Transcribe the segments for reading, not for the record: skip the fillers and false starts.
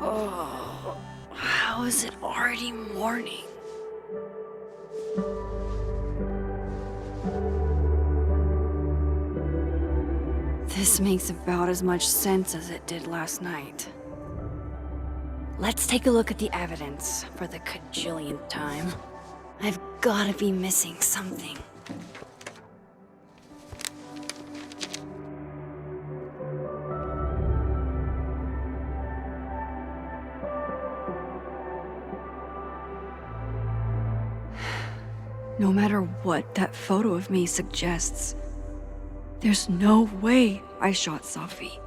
Oh, how is it already morning? This makes about as much sense as it did last night. Let's take a look at the evidence for the cajillionth time. I've gotta be missing something. No matter what that photo of me suggests, there's no way I shot Safi.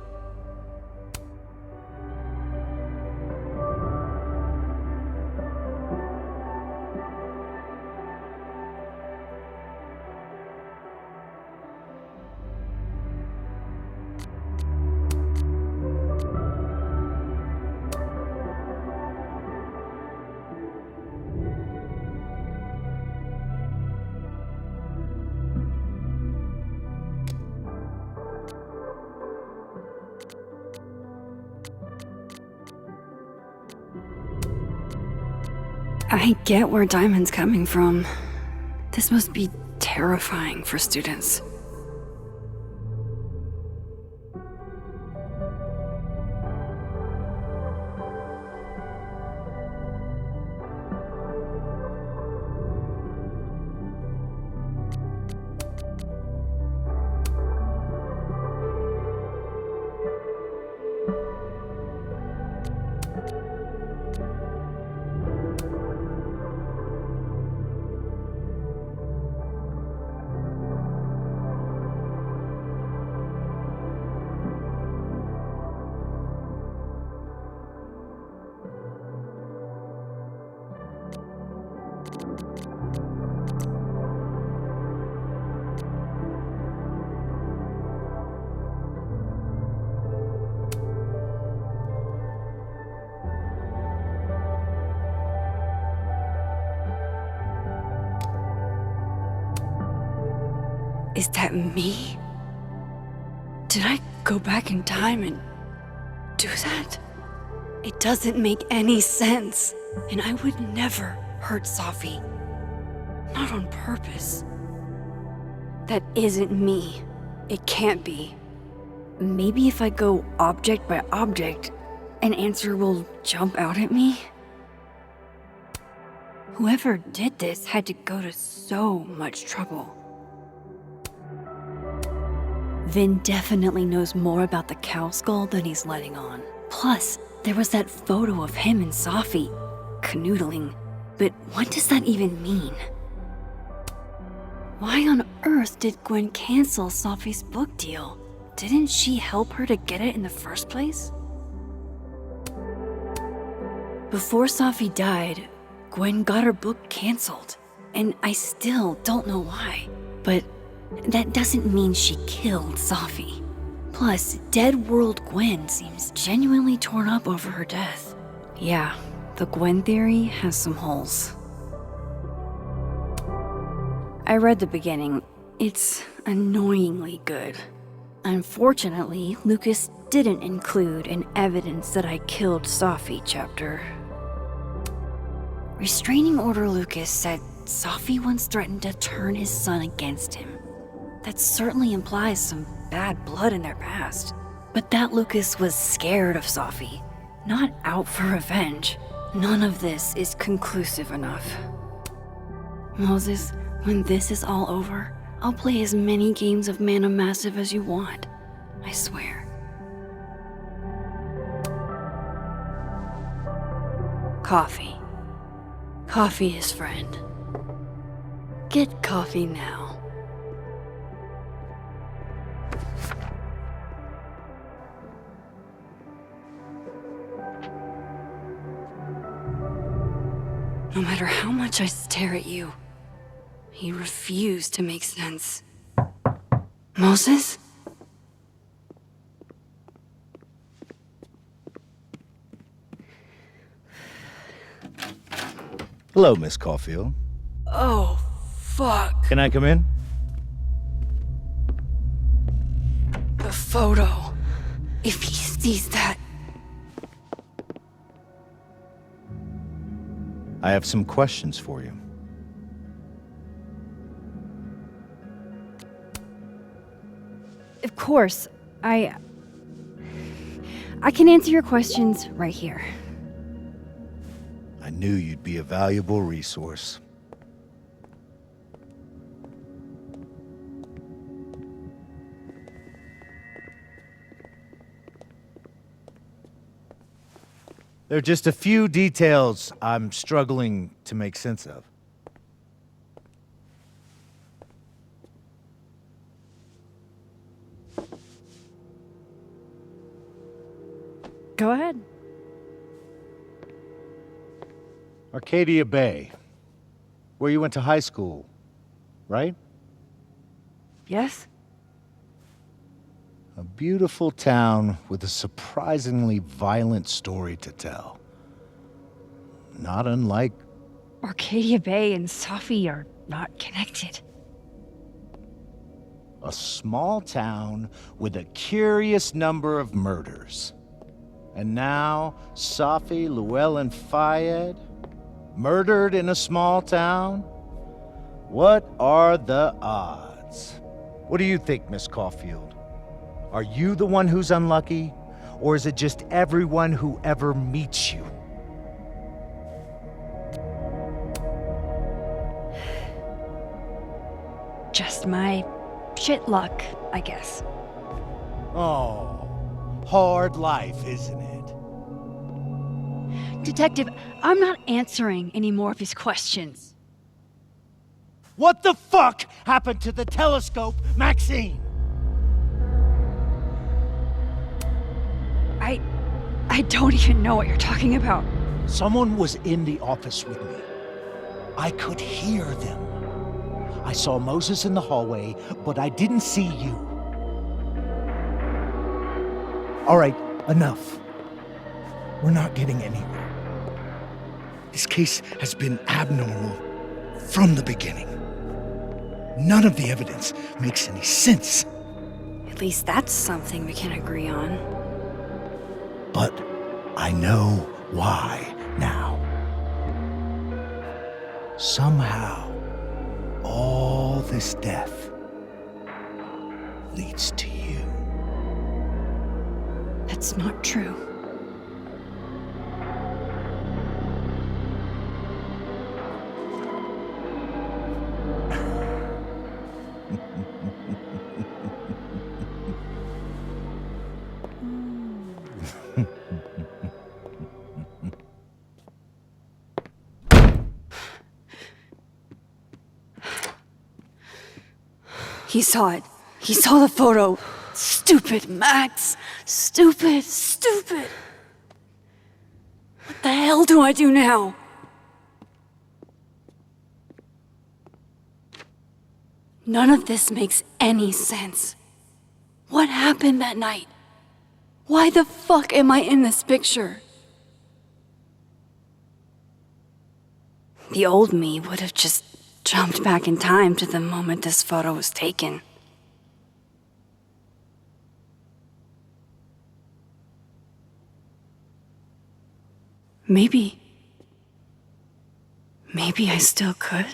I get where Diamond's coming from. This must be terrifying for students. Is that me? Did I go back in time and do that? It doesn't make any sense. And I would never hurt Safi. Not on purpose. That isn't me. It can't be. Maybe if I go object by object, an answer will jump out at me? Whoever did this had to go to so much trouble. Vin definitely knows more about the cow skull than he's letting on. Plus, there was that photo of him and Safi canoodling. But what does that even mean? Why on earth did Gwen cancel Safi's book deal? Didn't she help her to get it in the first place? Before Safi died, Gwen got her book canceled. And I still don't know why. But that doesn't mean she killed Safi. Plus, Dead World Gwen seems genuinely torn up over her death. Yeah, the Gwen theory has some holes. I read the beginning. It's annoyingly good. Unfortunately, Lucas didn't include an evidence that I killed Safi chapter. Restraining Order Lucas said Safi once threatened to turn his son against him. That certainly implies some bad blood in their past. But that Lucas was scared of Safi, not out for revenge. None of this is conclusive enough. Moses, when this is all over, I'll play as many games of Mana Massive as you want. I swear. Coffee. Coffee is friend. Get coffee now. No matter how much I stare at you, you refuse to make sense. Moses? Hello, Miss Caulfield. Oh, fuck. Can I come in? The photo. If he sees that... I have some questions for you. Of course, I can answer your questions right here. I knew you'd be a valuable resource. There are just a few details I'm struggling to make sense of. Go ahead. Arcadia Bay, where you went to high school, right? Yes? A beautiful town with a surprisingly violent story to tell. Not unlike... Arcadia Bay and Safi are not connected. a small town with a curious number of murders. And now, Safi, Llewellyn Fayed, murdered in a small town? What are the odds? What do you think, Miss Caulfield? Are you the one who's unlucky? Or is it just everyone who ever meets you? Just my shit luck, I guess. Oh, hard life, isn't it? Detective, I'm not answering any more of his questions. What the fuck happened to the telescope, Maxine? I don't even know what you're talking about. Someone was in the office with me. I could hear them. I saw Moses in the hallway, but I didn't see you. All right, enough. We're not getting anywhere. This case has been abnormal from the beginning. None of the evidence makes any sense. At least that's something we can agree on. But I know why now. Somehow, all this death leads to you. That's not true. He saw it. He saw the photo. Stupid, Max. Stupid, stupid. What the hell do I do now? None of this makes any sense. What happened that night? Why the fuck am I in this picture? The old me would have just jumped back in time to the moment this photo was taken. Maybe I still could.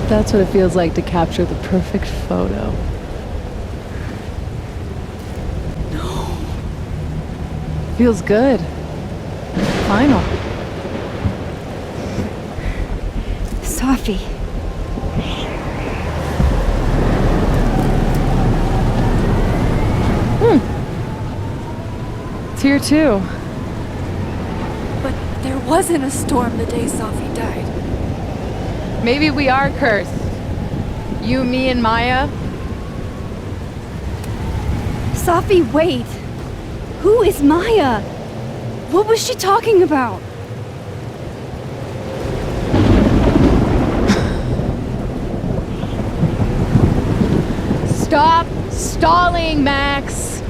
That's what it feels like to capture the perfect photo. Feels good. Final. Safi. It's here too. But there wasn't a storm the day Safi died. Maybe we are cursed. You, me, and Maya. Safi, wait! Who is Maya? What was she talking about? Stop stalling, Max!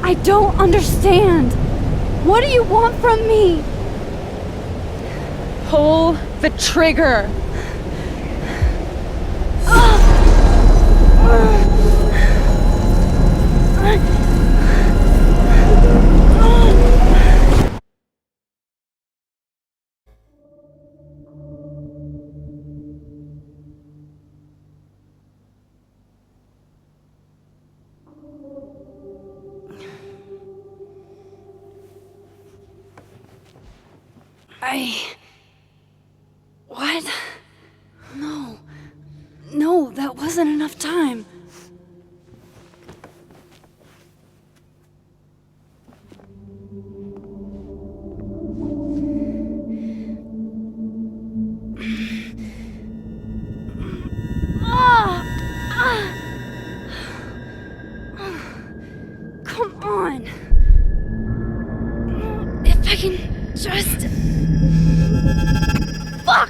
I don't understand! What do you want from me? Pull the trigger! What? No. No, that wasn't enough time. Come on. If I can just... Fuck!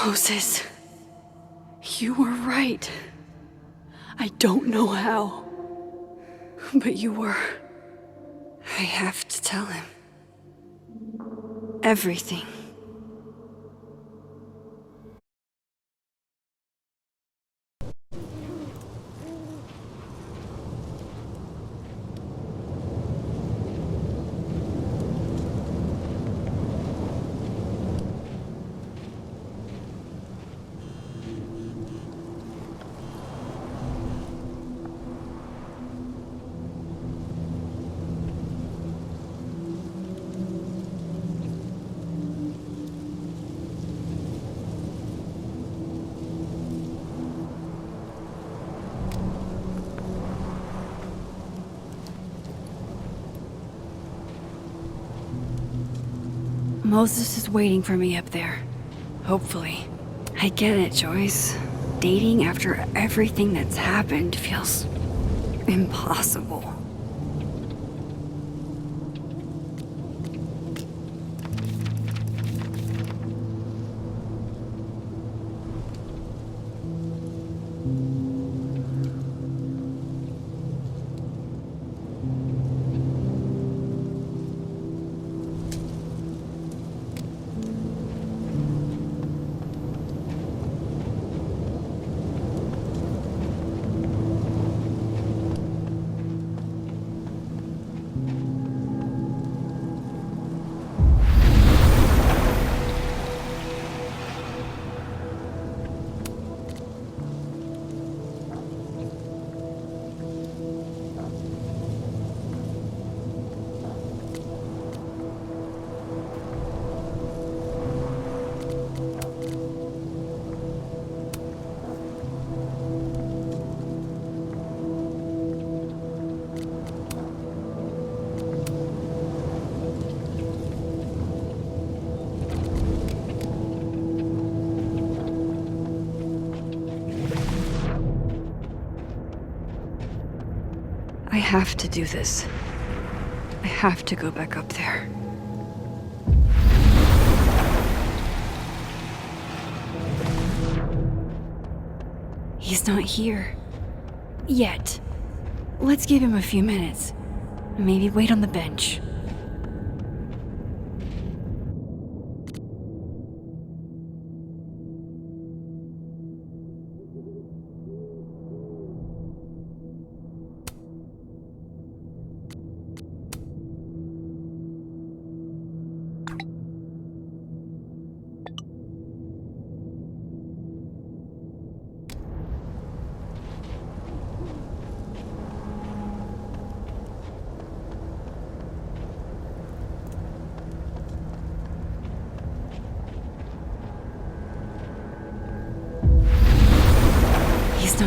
Moses, you were right. I don't know how, but you were. I have to tell him. Everything. Moses is waiting for me up there. Hopefully. I get it, Joyce. Dating after everything that's happened feels impossible. I have to do this. I have to go back up there. He's not here. Yet. Let's give him a few minutes. Maybe wait on the bench.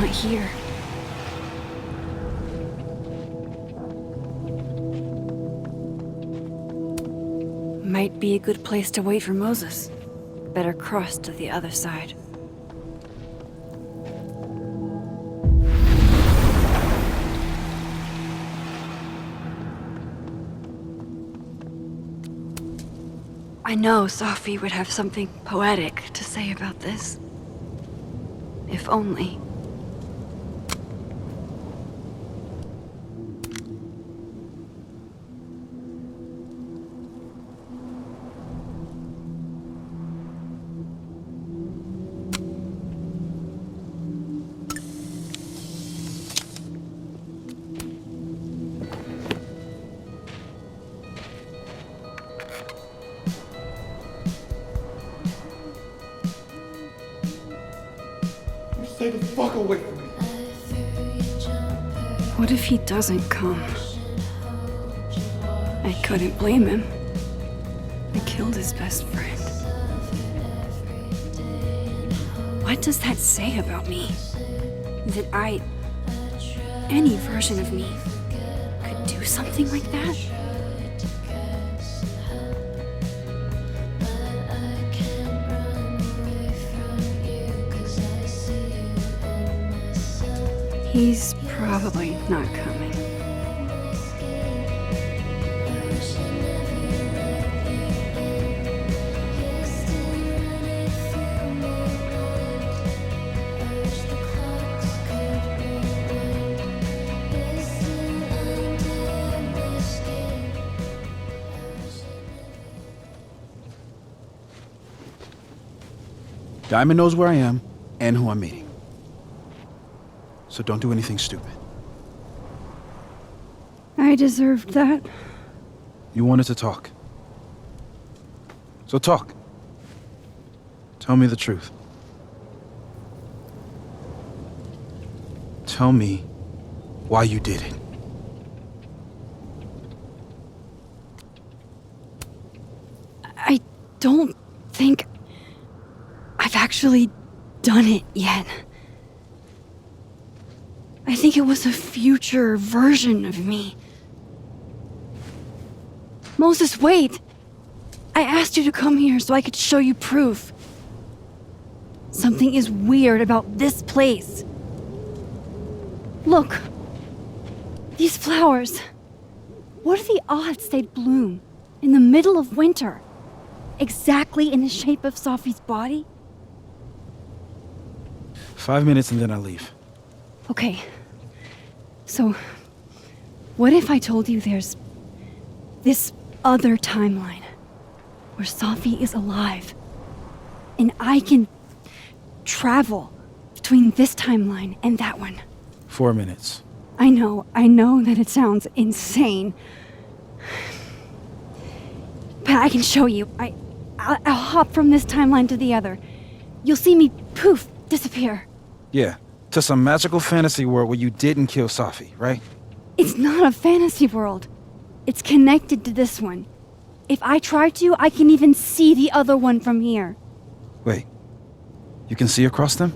not here. Might be a good place to wait for Moses. Better cross to the other side. I know Safi would have something poetic to say about this. If only. Stay the fuck away from me. What if he doesn't come? I couldn't blame him. I killed his best friend. What does that say about me? That any version of me, could do something like that? He's probably not coming. Diamond knows where I am and who I'm meeting. So don't do anything stupid. I deserved that. You wanted to talk. So talk. Tell me the truth. Tell me why you did it. I don't think I've actually done it yet. I think it was a future version of me. Moses, wait! I asked you to come here so I could show you proof. Something is weird about this place. Look. These flowers. What are the odds they'd bloom in the middle of winter? Exactly in the shape of Safi's body? 5 minutes and then I leave. Okay. So, what if I told you there's this other timeline where Safi is alive and I can travel between this timeline and that one? 4 minutes. I know that it sounds insane. But I can show you. I'll hop from this timeline to the other. You'll see me, poof, disappear. Yeah, to some magical fantasy world where you didn't kill Safi, right? It's not a fantasy world. It's connected to this one. If I try to, I can even see the other one from here. Wait, you can see across them?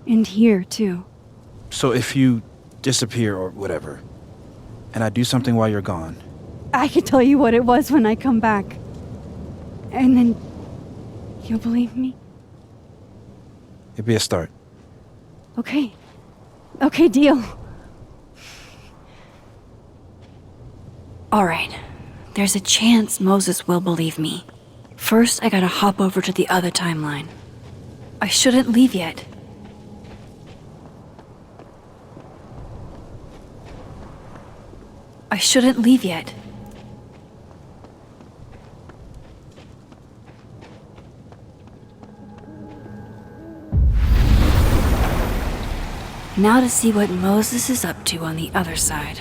And here, too. So if you disappear or whatever, and I do something while you're gone, I can tell you what it was when I come back. And then you'll believe me? it'd be a start. Okay. Okay, deal. All right. There's a chance Moses will believe me. First, I gotta hop over to the other timeline. I shouldn't leave yet. I shouldn't leave yet. Now to see what Moses is up to on the other side.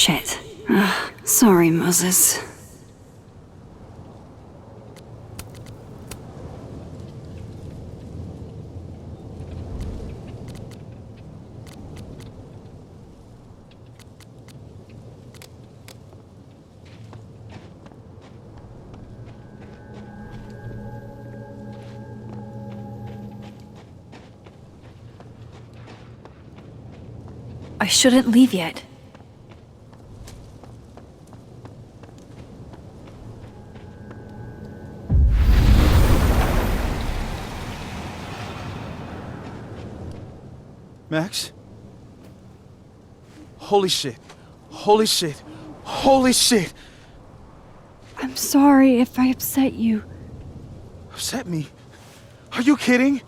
Shit. Sorry, Moses. I shouldn't leave yet. Max? Holy shit. Holy shit. Holy shit. I'm sorry if I upset you. Upset me? Are you kidding?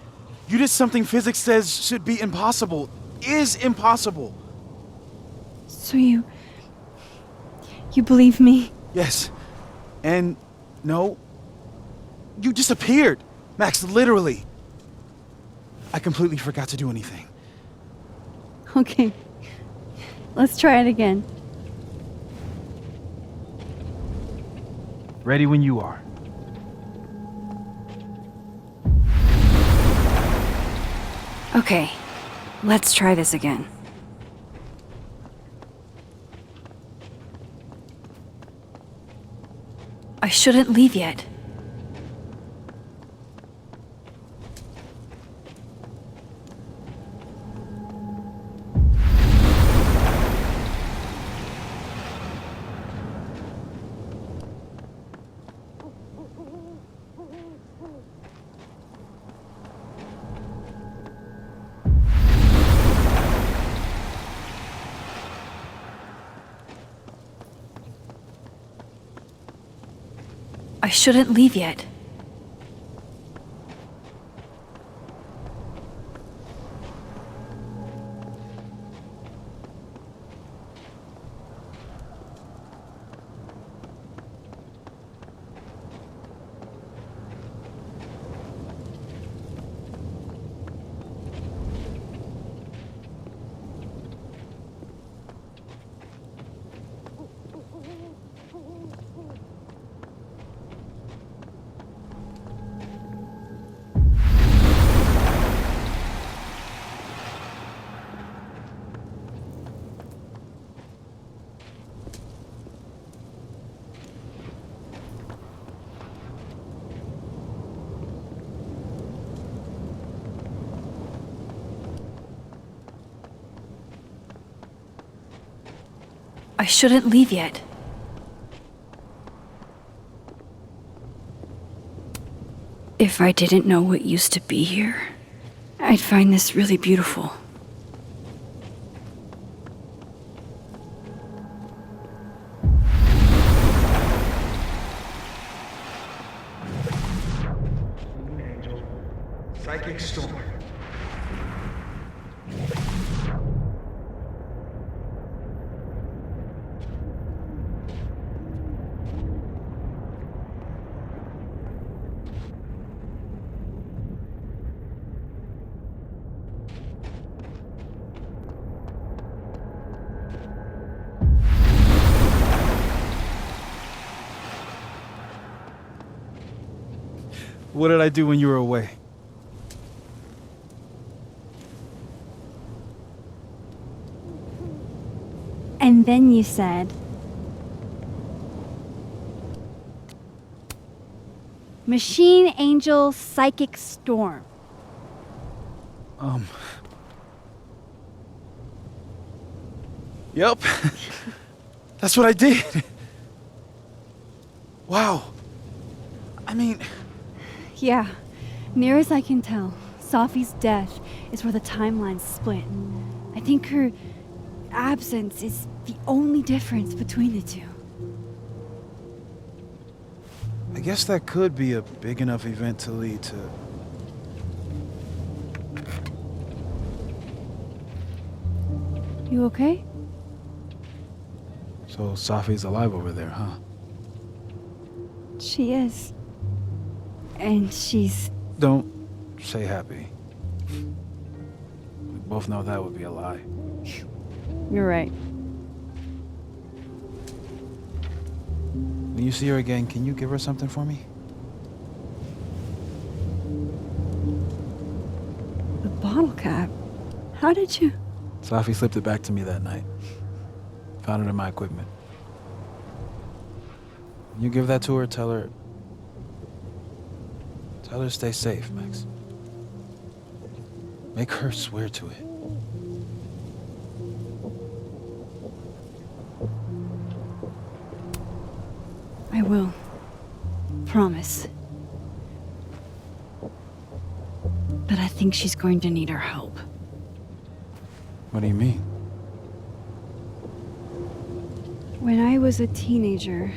You did something physics says should be impossible. Is impossible. So you believe me? Yes. And no. You disappeared. Max, literally. I completely forgot to do anything. Okay. Let's try it again. Ready when you are. Okay. Let's try this again. I shouldn't leave yet. I shouldn't leave yet. I shouldn't leave yet. If I didn't know what used to be here, I'd find this really beautiful. Psychic storm. What did I do when you were away? And then you said, Machine Angel Psychic Storm. Yep. That's what I did. Wow. I mean... Yeah, near as I can tell, Safi's death is where the timelines split. I think her absence is the only difference between the two. I guess that could be a big enough event to lead to... You okay? So Safi's alive over there, huh? She is. And she's... Don't say happy. We both know that would be a lie. You're right. When you see her again, can you give her something for me? The bottle cap? How did you? Safi slipped it back to me that night. Found it in my equipment. When you give that to her, tell her to stay safe, Max. Make her swear to it. I will. Promise. But I think she's going to need our help. What do you mean? When I was a teenager,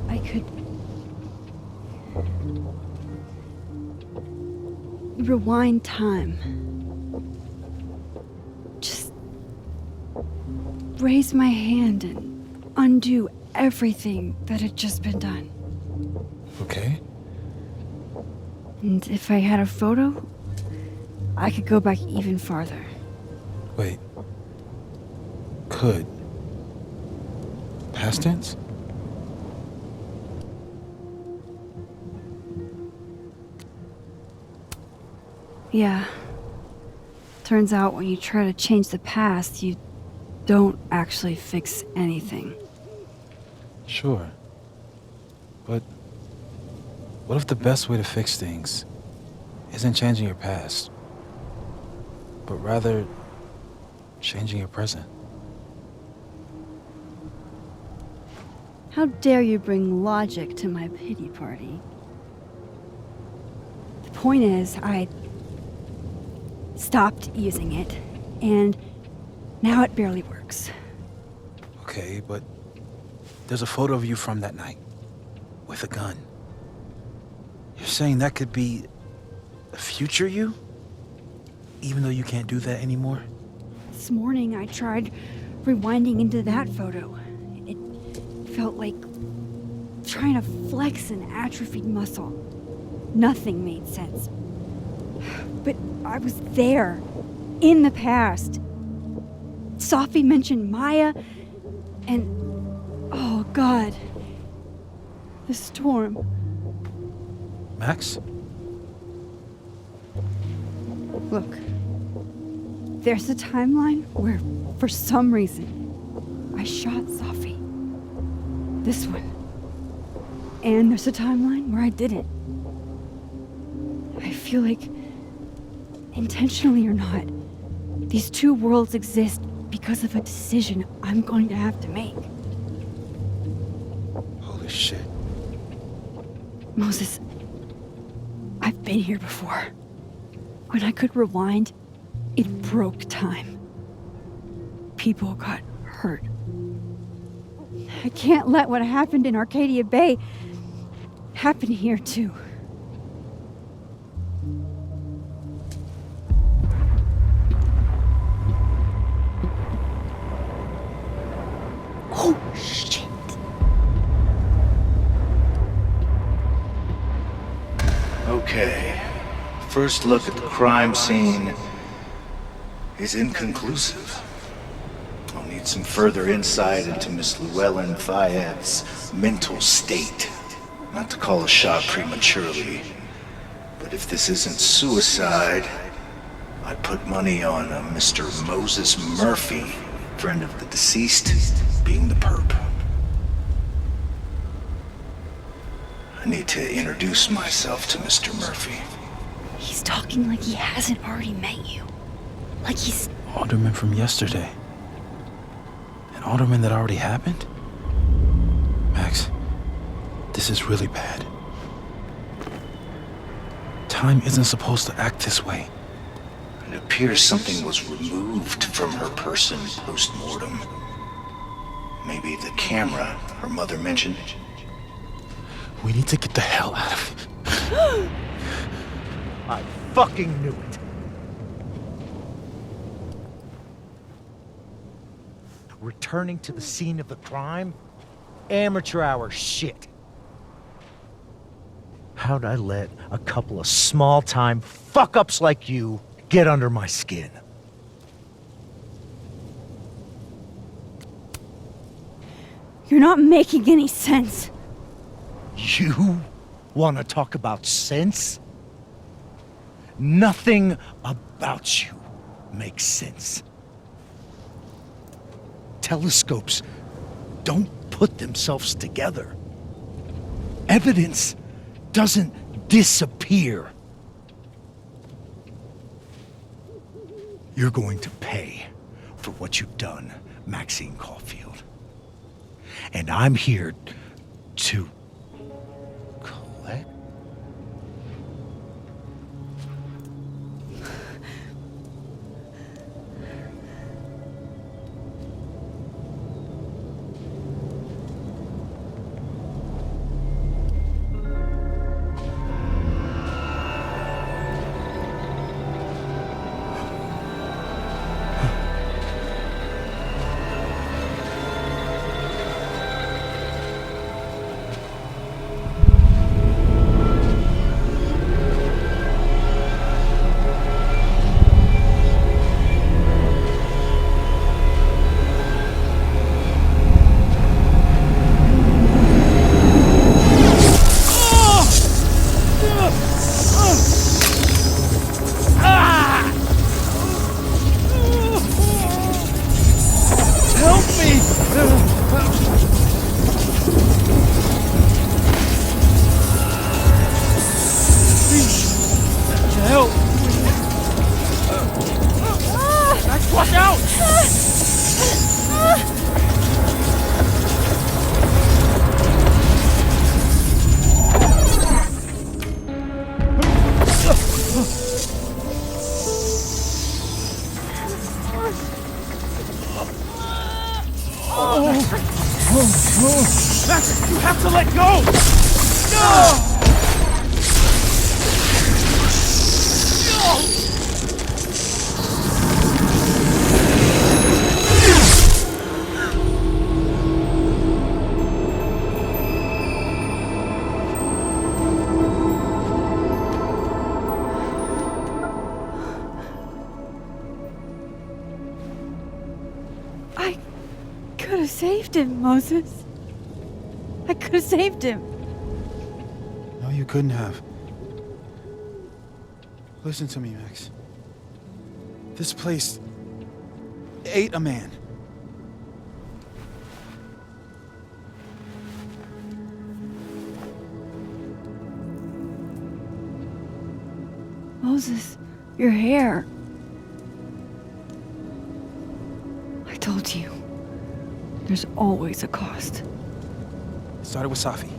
I could rewind time. Just raise my hand and undo everything that had just been done. Okay. And if I had a photo, I could go back even farther. Wait. Could. Past tense? Yeah. Turns out when you try to change the past, you don't actually fix anything. Sure. But what if the best way to fix things isn't changing your past, but rather changing your present? How dare you bring logic to my pity party? The point is, I stopped using it, and now it barely works. Okay, but there's a photo of you from that night with a gun. You're saying that could be a future you? Even though you can't do that anymore? This morning I tried rewinding into that photo. It felt like trying to flex an atrophied muscle. Nothing made sense. But I was there, in the past. Safi mentioned Maya, and oh God, the storm. Max? Look, there's a timeline where, for some reason, I shot Safi. This one. And there's a timeline where I didn't. I feel like, intentionally or not, these two worlds exist because of a decision I'm going to have to make. Holy shit. Moses, I've been here before. When I could rewind, it broke time. People got hurt. I can't let what happened in Arcadia Bay happen here too. Oh, shit. Okay. First look at the crime scene is inconclusive. I'll need some further insight into Miss Llewellyn Fayette's mental state. Not to call a shot prematurely, but if this isn't suicide, I'd put money on a Mr. Moses Murphy, friend of the deceased, being the perp. I need to introduce myself to Mr. Murphy. He's talking like he hasn't already met you. Like he's... Alderman from yesterday. An alderman that already happened? Max, this is really bad. Time isn't supposed to act this way. It appears something was removed from her person post-mortem. Maybe the camera her mother mentioned. We need to get the hell out of here. I fucking knew it. Returning to the scene of the crime? Amateur hour shit. How'd I let a couple of small-time fuck-ups like you get under my skin? You're not making any sense. You want to talk about sense? Nothing about you makes sense. Telescopes don't put themselves together. Evidence doesn't disappear. You're going to pay for what you've done, Maxine Caulfield. And I'm here to collect. Max, you have to let go! No! I could have saved him, Moses. I could have saved him. No, you couldn't have. Listen to me, Max. This place ate a man. Moses, your hair. I told you. There's always a cost. It started with Safi.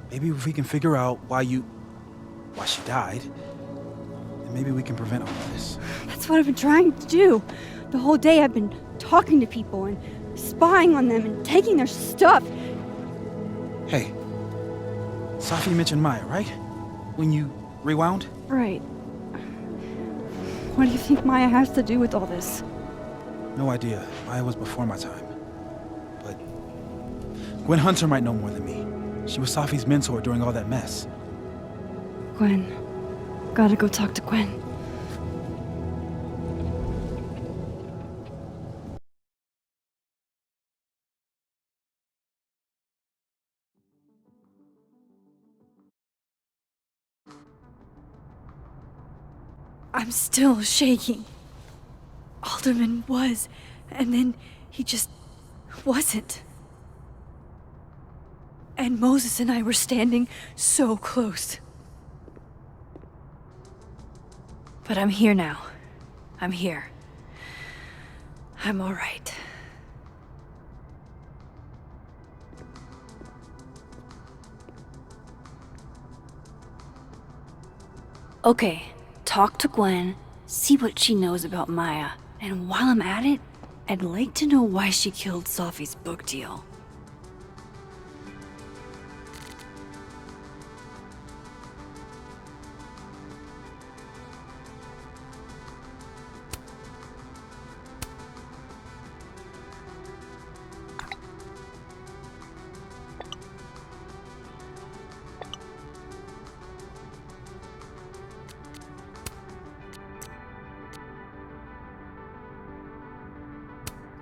Maybe if we can figure out why she died, then maybe we can prevent all of this. That's what I've been trying to do. The whole day I've been talking to people and spying on them and taking their stuff. Hey, Safi mentioned Maya, right? When you rewound? Right. What do you think Maya has to do with all this? No idea. Maya was before my time. But Gwen Hunter might know more than me. She was Safi's mentor during all that mess. Gwen. Gotta go talk to Gwen. I'm still shaking. Alderman was, and then he just wasn't. And Moses and I were standing so close. But I'm here now. I'm here. I'm all right. Okay, talk to Gwen, see what she knows about Maya, and while I'm at it, I'd like to know why she killed Safi's book deal.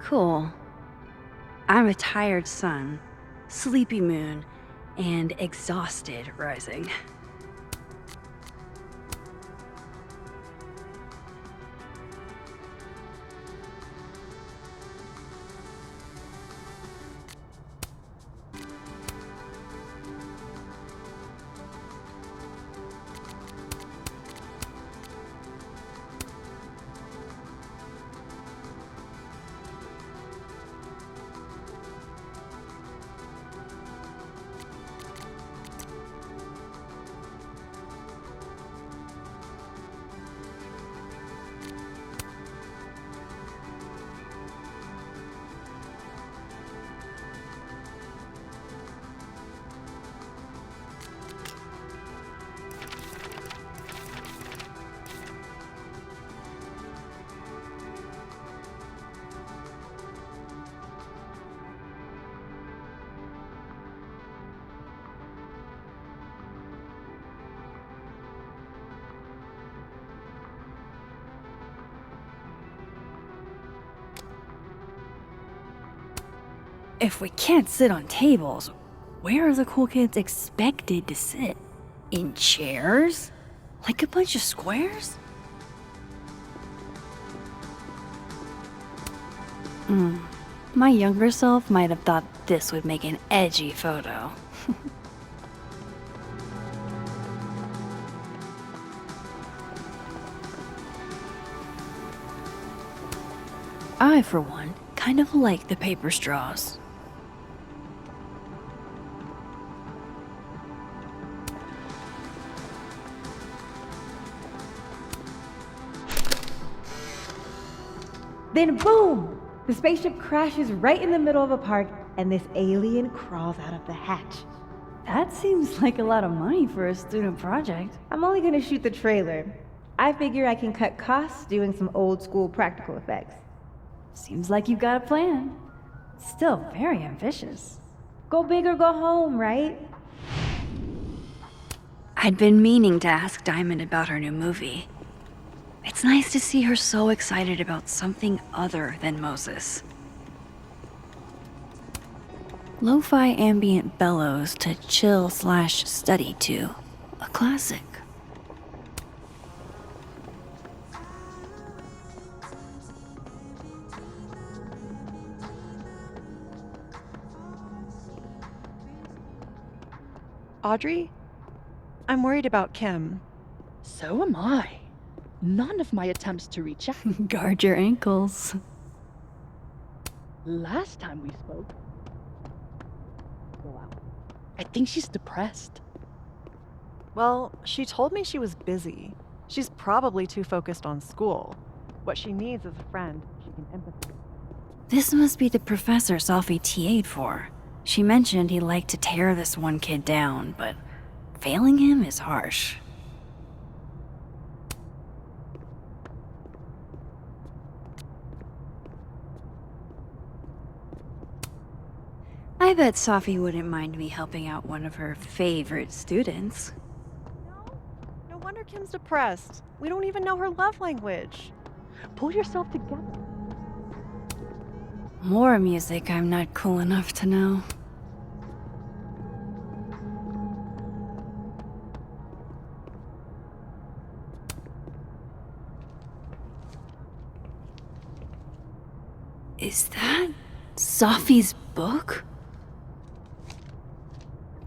Cool. I'm a tired sun, sleepy moon, and exhausted rising. If we can't sit on tables, where are the cool kids expected to sit? In chairs? Like a bunch of squares? My younger self might have thought this would make an edgy photo. I, for one, kind of like the paper straws. Then boom! The spaceship crashes right in the middle of a park, and this alien crawls out of the hatch. That seems like a lot of money for a student project. I'm only gonna shoot the trailer. I figure I can cut costs doing some old school practical effects. Seems like you got a plan. Still very ambitious. Go big or go home, right? I'd been meaning to ask Diamond about her new movie. It's nice to see her so excited about something other than Moses. Lo-fi ambient bellows to chill/study to. A classic. Audrey? I'm worried about Kim. So am I. None of my attempts to reach out. Guard your ankles. Last time we spoke. Wow. I think she's depressed. Well, she told me she was busy. She's probably too focused on school. What she needs is a friend she can empathize with. This must be the professor Safi TA'd for. She mentioned he liked to tear this one kid down, but failing him is harsh. I bet Safi wouldn't mind me helping out one of her favorite students. No wonder Kim's depressed. We don't even know her love language. Pull yourself together. More music I'm not cool enough to know. Is that Safi's book?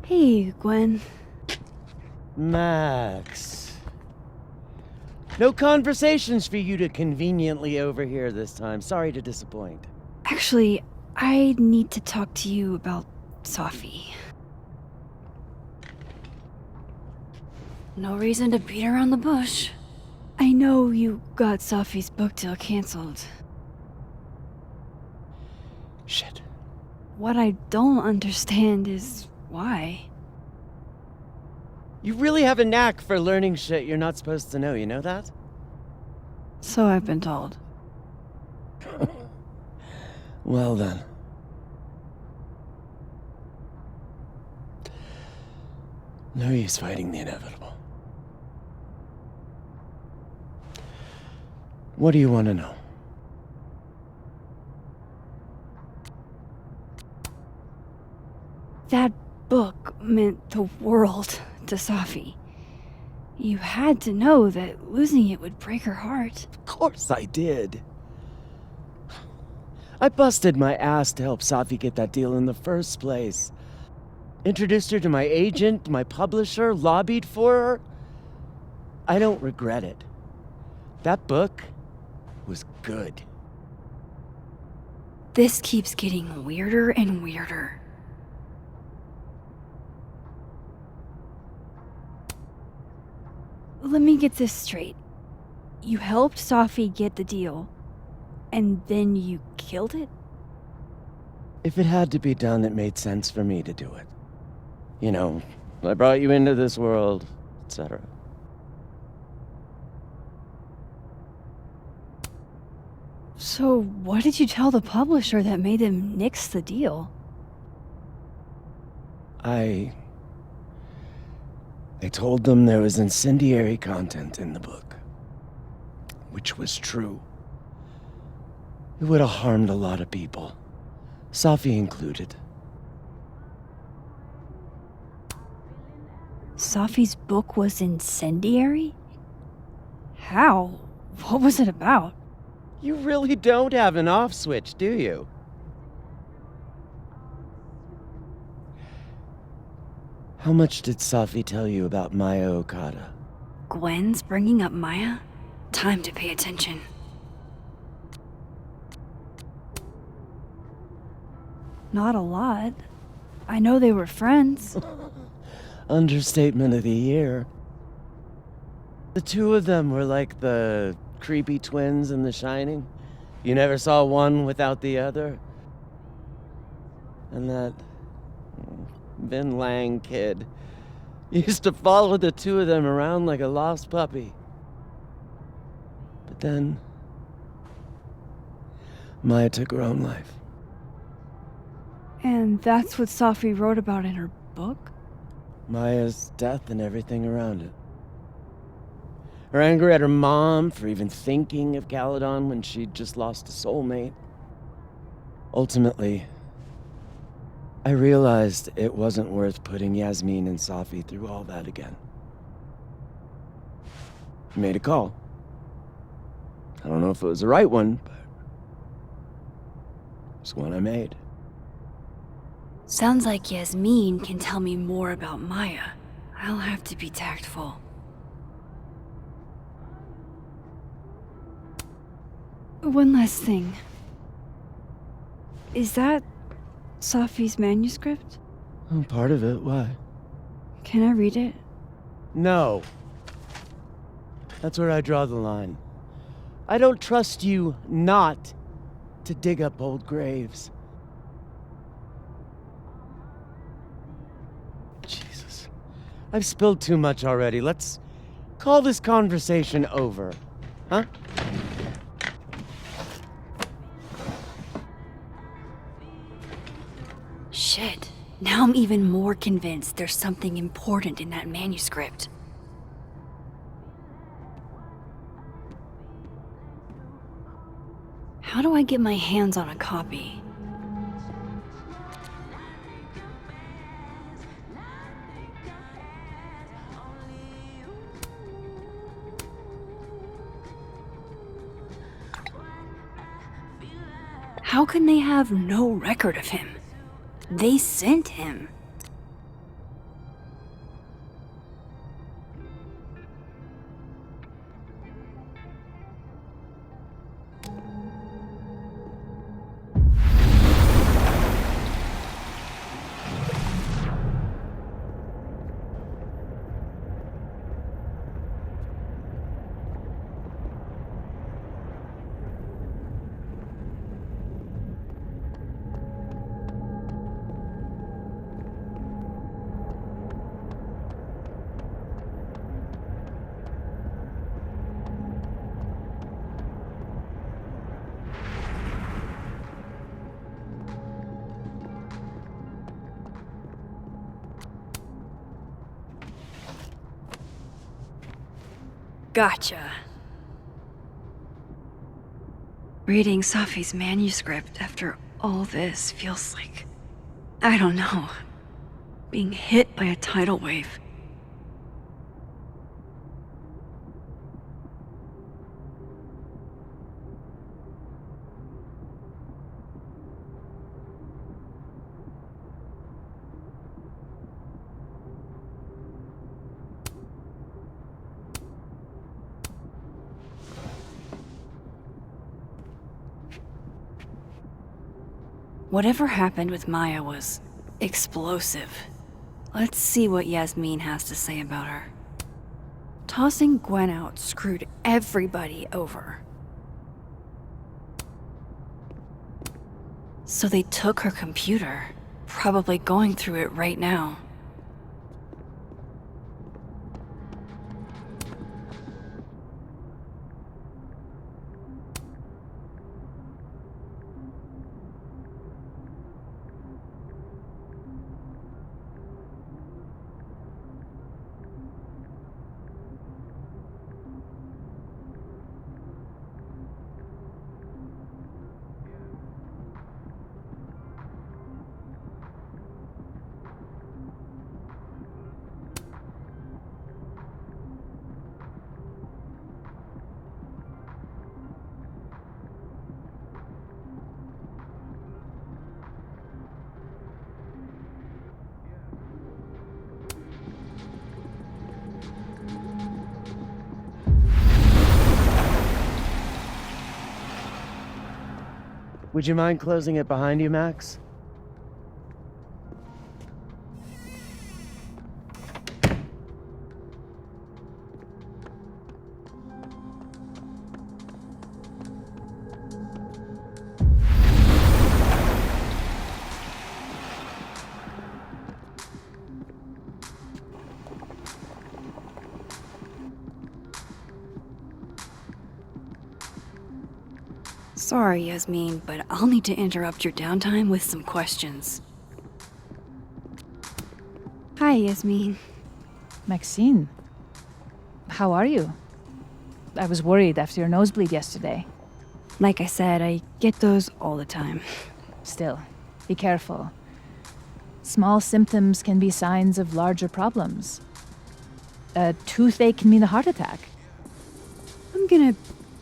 Hey, Gwen. Max. No conversations for you to conveniently overhear this time. Sorry to disappoint. Actually, I need to talk to you about Safi. No reason to beat around the bush. I know you got Safi's book deal canceled. Shit. What I don't understand is why. You really have a knack for learning shit you're not supposed to know, you know that? So I've been told. Well then. No use fighting the inevitable. What do you want to know? That book meant the world to Safi. You had to know that losing it would break her heart. Of course I did. I busted my ass to help Safi get that deal in the first place. Introduced her to my agent, my publisher, lobbied for her. I don't regret it. That book was good. This keeps getting weirder and weirder. Let me get this straight. You helped Safi get the deal, and then you killed it? If it had to be done, it made sense for me to do it. You know, I brought you into this world, etc. So what did you tell the publisher that made them nix the deal? I told them there was incendiary content in the book, which was true. It would have harmed a lot of people, Safi included. Safi's book was incendiary? How? What was it about? You really don't have an off switch, do you? How much did Safi tell you about Maya Okada? Gwen's bringing up Maya? Time to pay attention. Not a lot. I know they were friends. Understatement of the year. The two of them were like the creepy twins in The Shining. You never saw one without the other. And that Vin Lang kid used to follow the two of them around like a lost puppy. But then Maya took her own life. And that's what Safi wrote about in her book? Maya's death and everything around it. Her anger at her mom for even thinking of Caledon when she'd just lost a soulmate. Ultimately, I realized it wasn't worth putting Yasmin and Safi through all that again. I made a call. I don't know if it was the right one, but it's one I made. Sounds like Yasmin can tell me more about Maya. I'll have to be tactful. One last thing. Is that Safi's manuscript? Oh, part of it, why? Can I read it? No. That's where I draw the line. I don't trust you not to dig up old graves. Jesus. I've spilled too much already. Let's call this conversation over. Huh? Shit. Now I'm even more convinced there's something important in that manuscript. How do I get my hands on a copy? How can they have no record of him? They sent him. Gotcha. Reading Safi's manuscript after all this feels like... I don't know. being hit by a tidal wave. Whatever happened with Maya was explosive. Let's see what Yasmin has to say about her. Tossing Gwen out screwed everybody over. So they took her computer, probably going through it right now. Would you mind closing it behind you, Max? Sorry, Yasmin, but I'll need to interrupt your downtime with some questions. Hi, Yasmin. Maxine, how are you? I was worried after your nosebleed yesterday. Like I said, I get those all the time. Still, be careful. Small symptoms can be signs of larger problems. A toothache can mean a heart attack. I'm gonna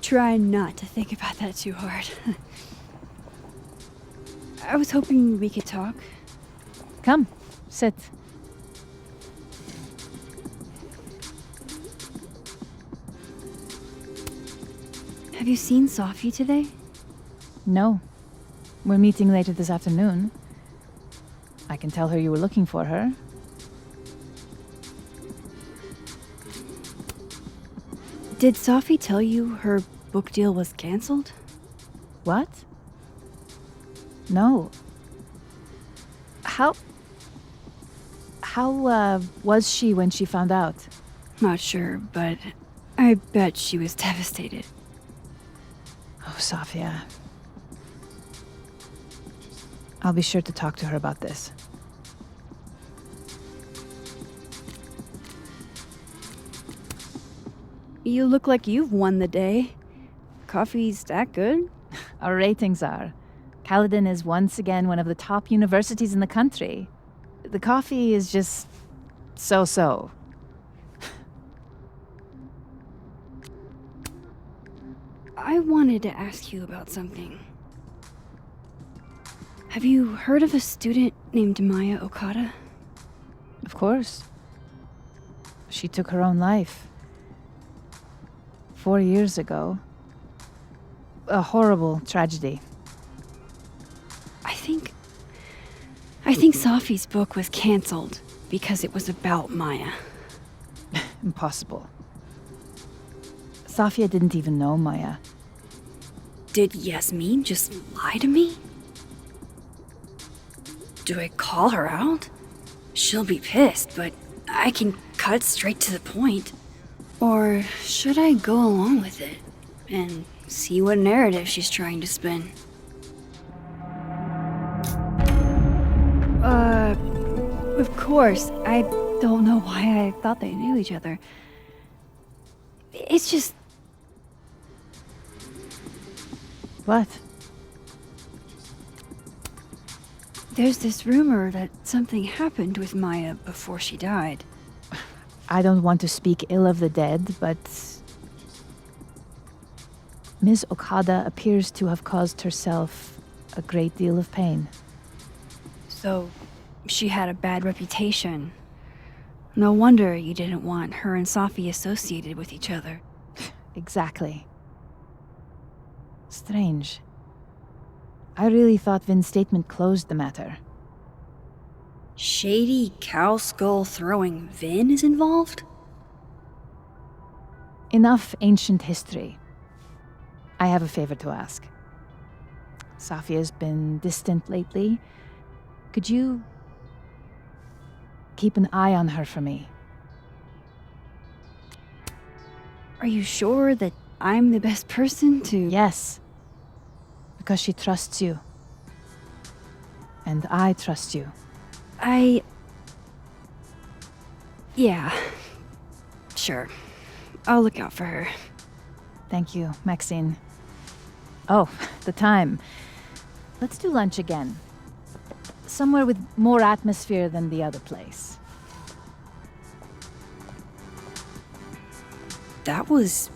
try not to think about that too hard. I was hoping we could talk. Come, sit. Have you seen Safi today? No. We're meeting later this afternoon. I can tell her you were looking for her. Did Safi tell you her book deal was canceled? What? No. How was she when she found out? Not sure, but I bet she was devastated. Oh, Safia. I'll be sure to talk to her about this. You look like you've won the day. Coffee's that good? Our ratings are. Caledon is once again one of the top universities in the country. The coffee is just so-so. I wanted to ask you about something. Have you heard of a student named Maya Okada? Of course. She took her own life. 4 years ago. A horrible tragedy. I think Safi's book was canceled because it was about Maya. Impossible. Safia didn't even know Maya. Did Yasmin just lie to me? Do I call her out? She'll be pissed, but I can cut straight to the point. Or should I go along with it and see what narrative she's trying to spin? Of course, I don't know why I thought they knew each other. It's just... What? There's this rumor that something happened with Maya before she died. I don't want to speak ill of the dead, but Ms. Okada appears to have caused herself a great deal of pain. So, she had a bad reputation. No wonder you didn't want her and Safi associated with each other. Exactly. Strange. I really thought Vin's statement closed the matter. Shady cow skull throwing Vin is involved? Enough ancient history. I have a favor to ask. Safi has been distant lately. Could you keep an eye on her for me? Are you sure that I'm the best person to... Yes. Because she trusts you. And I trust you. Yeah. Sure. I'll look out for her. Thank you, Maxine. Oh, the time. Let's do lunch again. Somewhere with more atmosphere than the other place. That was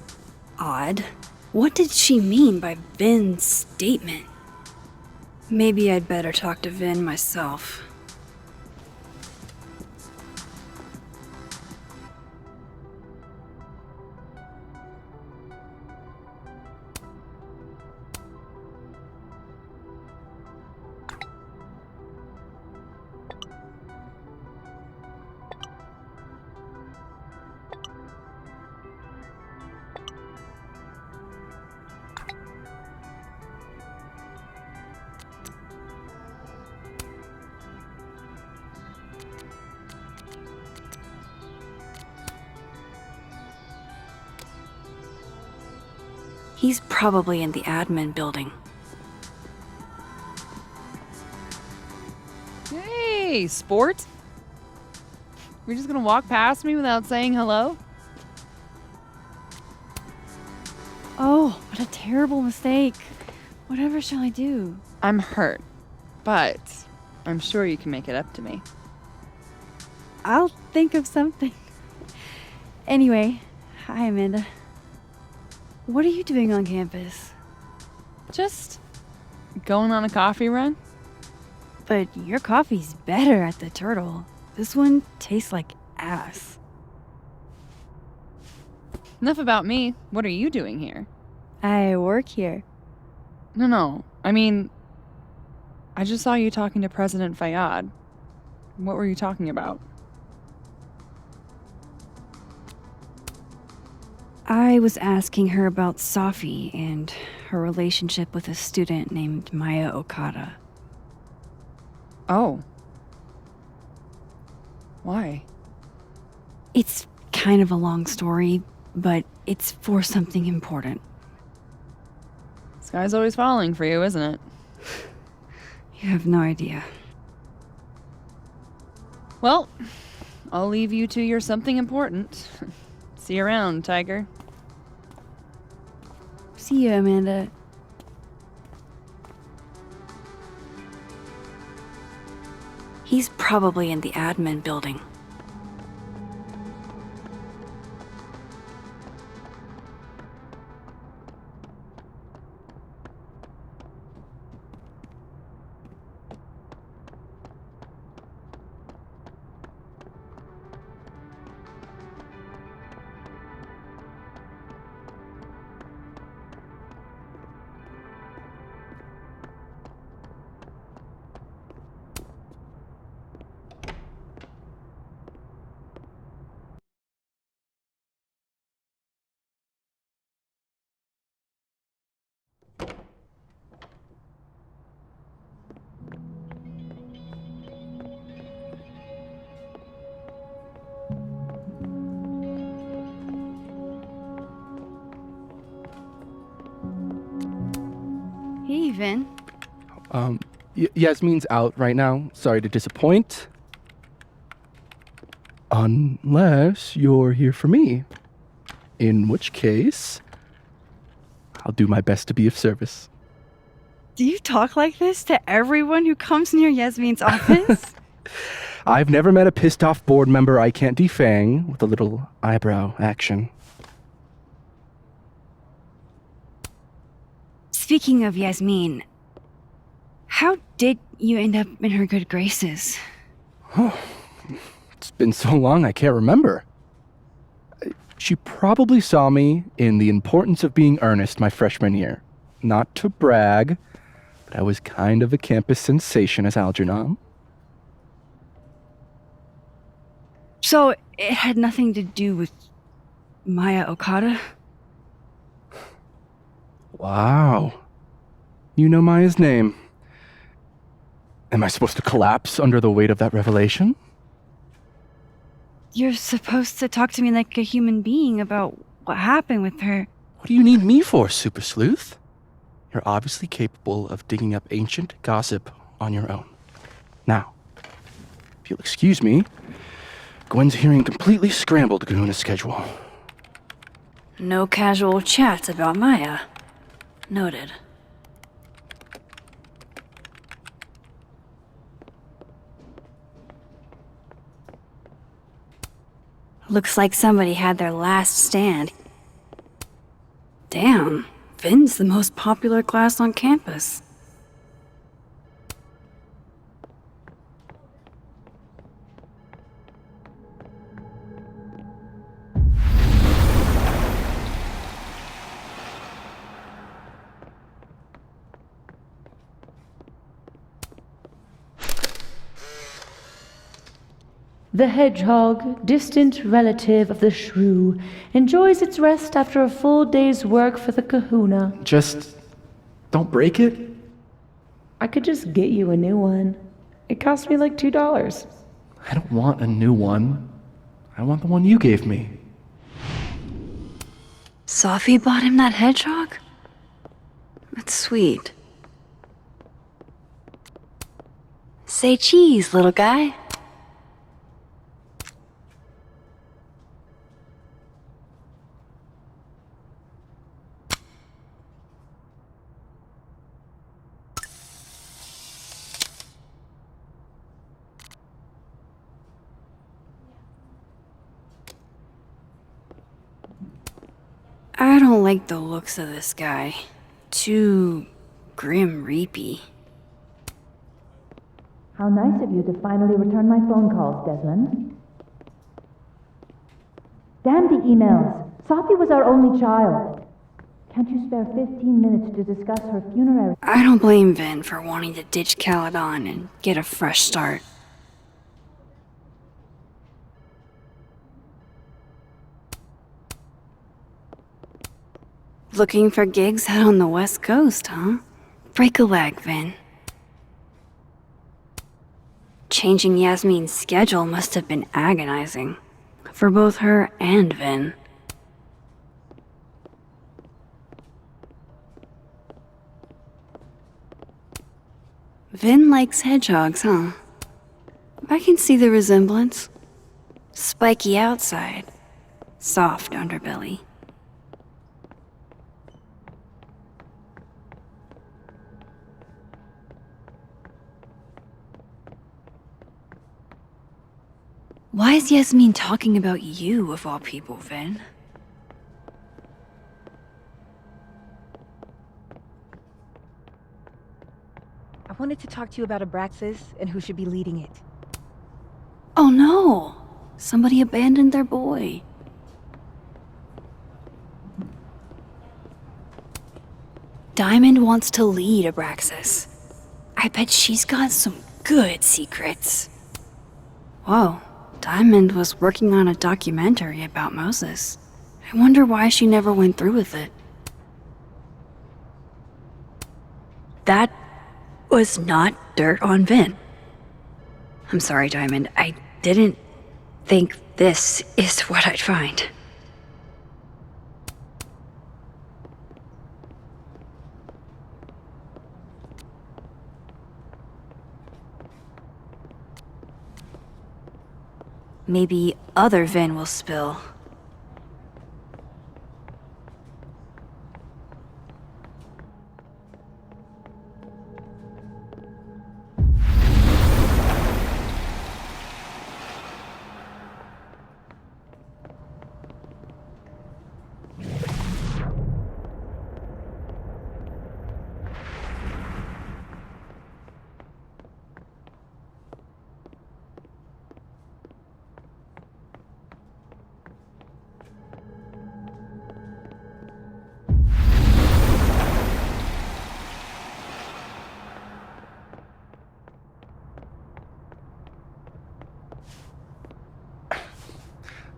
odd. What did she mean by Vin's statement? Maybe I'd better talk to Vin myself. He's probably in the admin building. Hey, sport? You're just gonna walk past me without saying hello? Oh, what a terrible mistake. Whatever shall I do? I'm hurt, but I'm sure you can make it up to me. I'll think of something. Anyway, hi Amanda. What are you doing on campus? Just going on a coffee run? But your coffee's better at the Turtle. This one tastes like ass. Enough about me. What are you doing here? I work here. No. I mean, I just saw you talking to President Fayyad. What were you talking about? I was asking her about Safi and her relationship with a student named Maya Okada. Oh. Why? It's kind of a long story, but it's for something important. Sky's always falling for you, isn't it? You have no idea. Well, I'll leave you to your something important. See you around, Tiger. See you, Amanda. He's probably in the admin building. Hey, Vin. Yasmin's out right now. Sorry to disappoint. Unless you're here for me. In which case, I'll do my best to be of service. Do you talk like this to everyone who comes near Yasmin's office? I've never met a pissed off board member I can't defang with a little eyebrow action. Speaking of Yasmin, how did you end up in her good graces? It's been so long I can't remember. She probably saw me in The Importance of Being Earnest my freshman year. Not to brag, but I was kind of a campus sensation as Algernon. So it had nothing to do with Maya Okada? Wow. You know Maya's name. Am I supposed to collapse under the weight of that revelation? You're supposed to talk to me like a human being about what happened with her. What do you need me for, Super Sleuth? You're obviously capable of digging up ancient gossip on your own. Now, if you'll excuse me, Gwen's hearing completely scrambled Kahuna's schedule. No casual chats about Maya. Noted. Looks like somebody had their last stand. Damn, Vin's the most popular class on campus. The hedgehog, distant relative of the shrew, enjoys its rest after a full day's work for the kahuna. Just don't break it? I could just get you a new one. It cost me like $2. I don't want a new one. I want the one you gave me. Safi bought him that hedgehog? That's sweet. Say cheese, little guy. I don't like the looks of this guy. Too grim reapy. How nice of you to finally return my phone calls, Desmond. Damn the emails. Safi was our only child. Can't you spare 15 minutes to discuss her funerary? I don't blame Vin for wanting to ditch Caledon and get a fresh start. Looking for gigs out on the West Coast, huh? Break a leg, Vin. Changing Yasmin's schedule must have been agonizing. For both her and Vin. Vin likes hedgehogs, huh? I can see the resemblance. Spiky outside, soft underbelly. Why is Yasmin talking about you, of all people, Vin? I wanted to talk to you about Abraxas and who should be leading it. Oh no! Somebody abandoned their boy. Diamond wants to lead Abraxas. I bet she's got some good secrets. Whoa. Diamond was working on a documentary about Moses. I wonder why she never went through with it. That was not dirt on Vin. I'm sorry, Diamond. I didn't think this is what I'd find. Maybe other Vin will spill.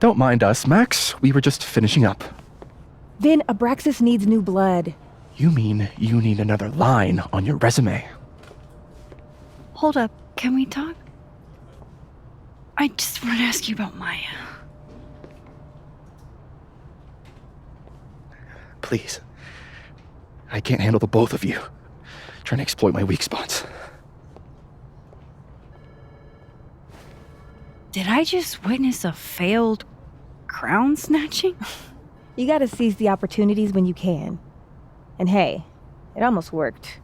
Don't mind us, Max. We were just finishing up. Vin, Abraxas needs new blood. You mean you need another line on your resume? Hold up, can we talk? I just want to ask you about Maya. Please. I can't handle the both of you trying to exploit my weak spots. Did I just witness a failed crown snatching? You gotta seize the opportunities when you can. And hey, it almost worked.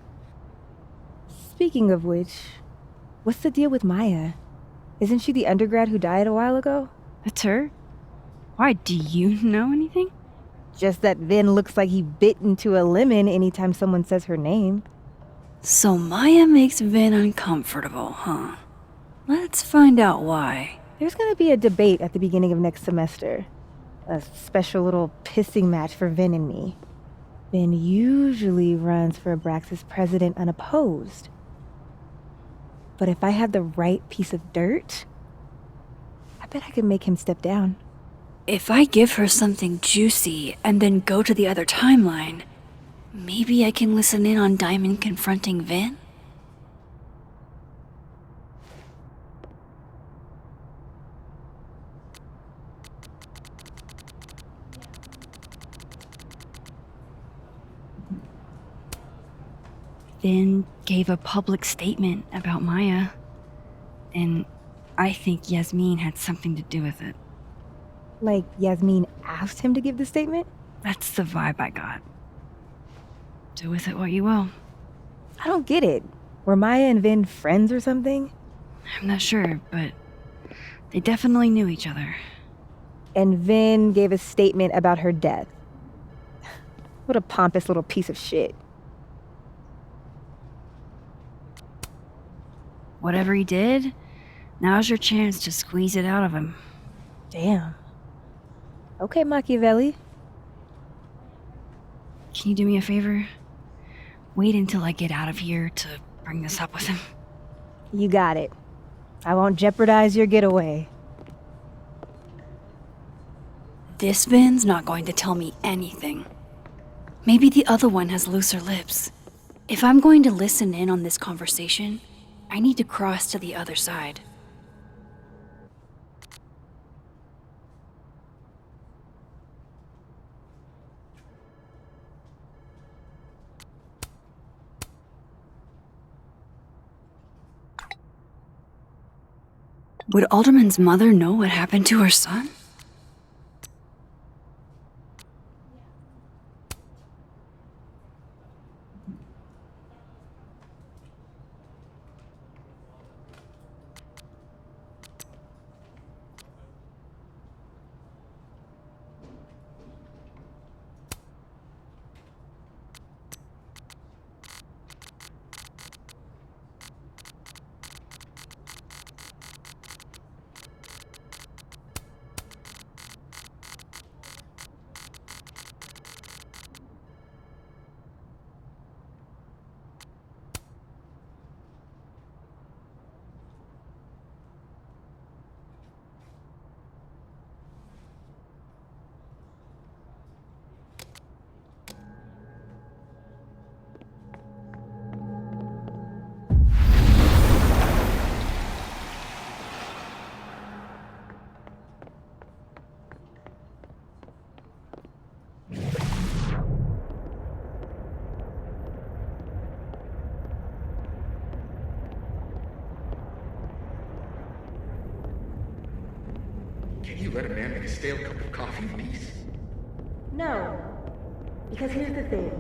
Speaking of which, what's the deal with Maya? Isn't she the undergrad who died a while ago? That's her? Why, do you know anything? Just that Vin looks like he bit into a lemon anytime someone says her name. So Maya makes Vin uncomfortable, huh? Let's find out why. There's gonna be a debate at the beginning of next semester. A special little pissing match for Vin and me. Vin usually runs for Abraxas president unopposed. But if I had the right piece of dirt, I bet I could make him step down. If I give her something juicy and then go to the other timeline, maybe I can listen in on Diamond confronting Vin? Vin gave a public statement about Maya, and I think Yasmin had something to do with it. Like Yasmin asked him to give the statement? That's the vibe I got. Do with it what you will. I don't get it. Were Maya and Vin friends or something? I'm not sure, but they definitely knew each other. And Vin gave a statement about her death. What a pompous little piece of shit. Whatever he did, now's your chance to squeeze it out of him. Damn. Okay, Machiavelli. Can you do me a favor? Wait until I get out of here to bring this up with him. You got it. I won't jeopardize your getaway. This Vin's not going to tell me anything. Maybe the other one has looser lips. If I'm going to listen in on this conversation, I need to cross to the other side. Would Alderman's mother know what happened to her son? Can you let a man make a stale cup of coffee in peace? No. Because here's the thing.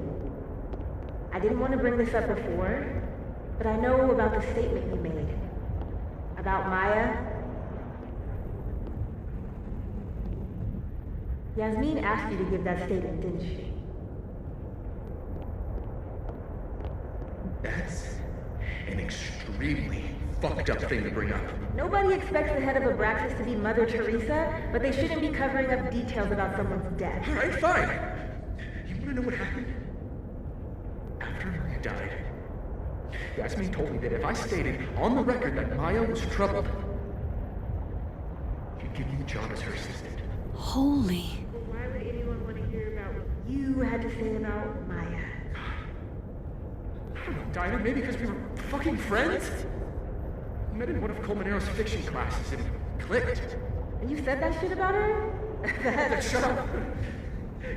I didn't want to bring this up before, but I know about the statement you made. About Maya. Yasmin asked you to give that statement, didn't she? That's an extremely fucked up thing to bring up. Nobody expects the head of Abraxas to be Mother Teresa, but they shouldn't be covering up details about someone's death. Alright, fine. You wanna know what happened? After Maya died, Yasmin told me that if I stated on the record that Maya was troubled, she'd give me the job as her assistant. Holy. Why would anyone want to hear about what you had to say about Maya? I don't know, Dinah, maybe because we were fucking friends? We met in one of Colmenaro's fiction classes and clicked. And you said that shit about her? Shut up.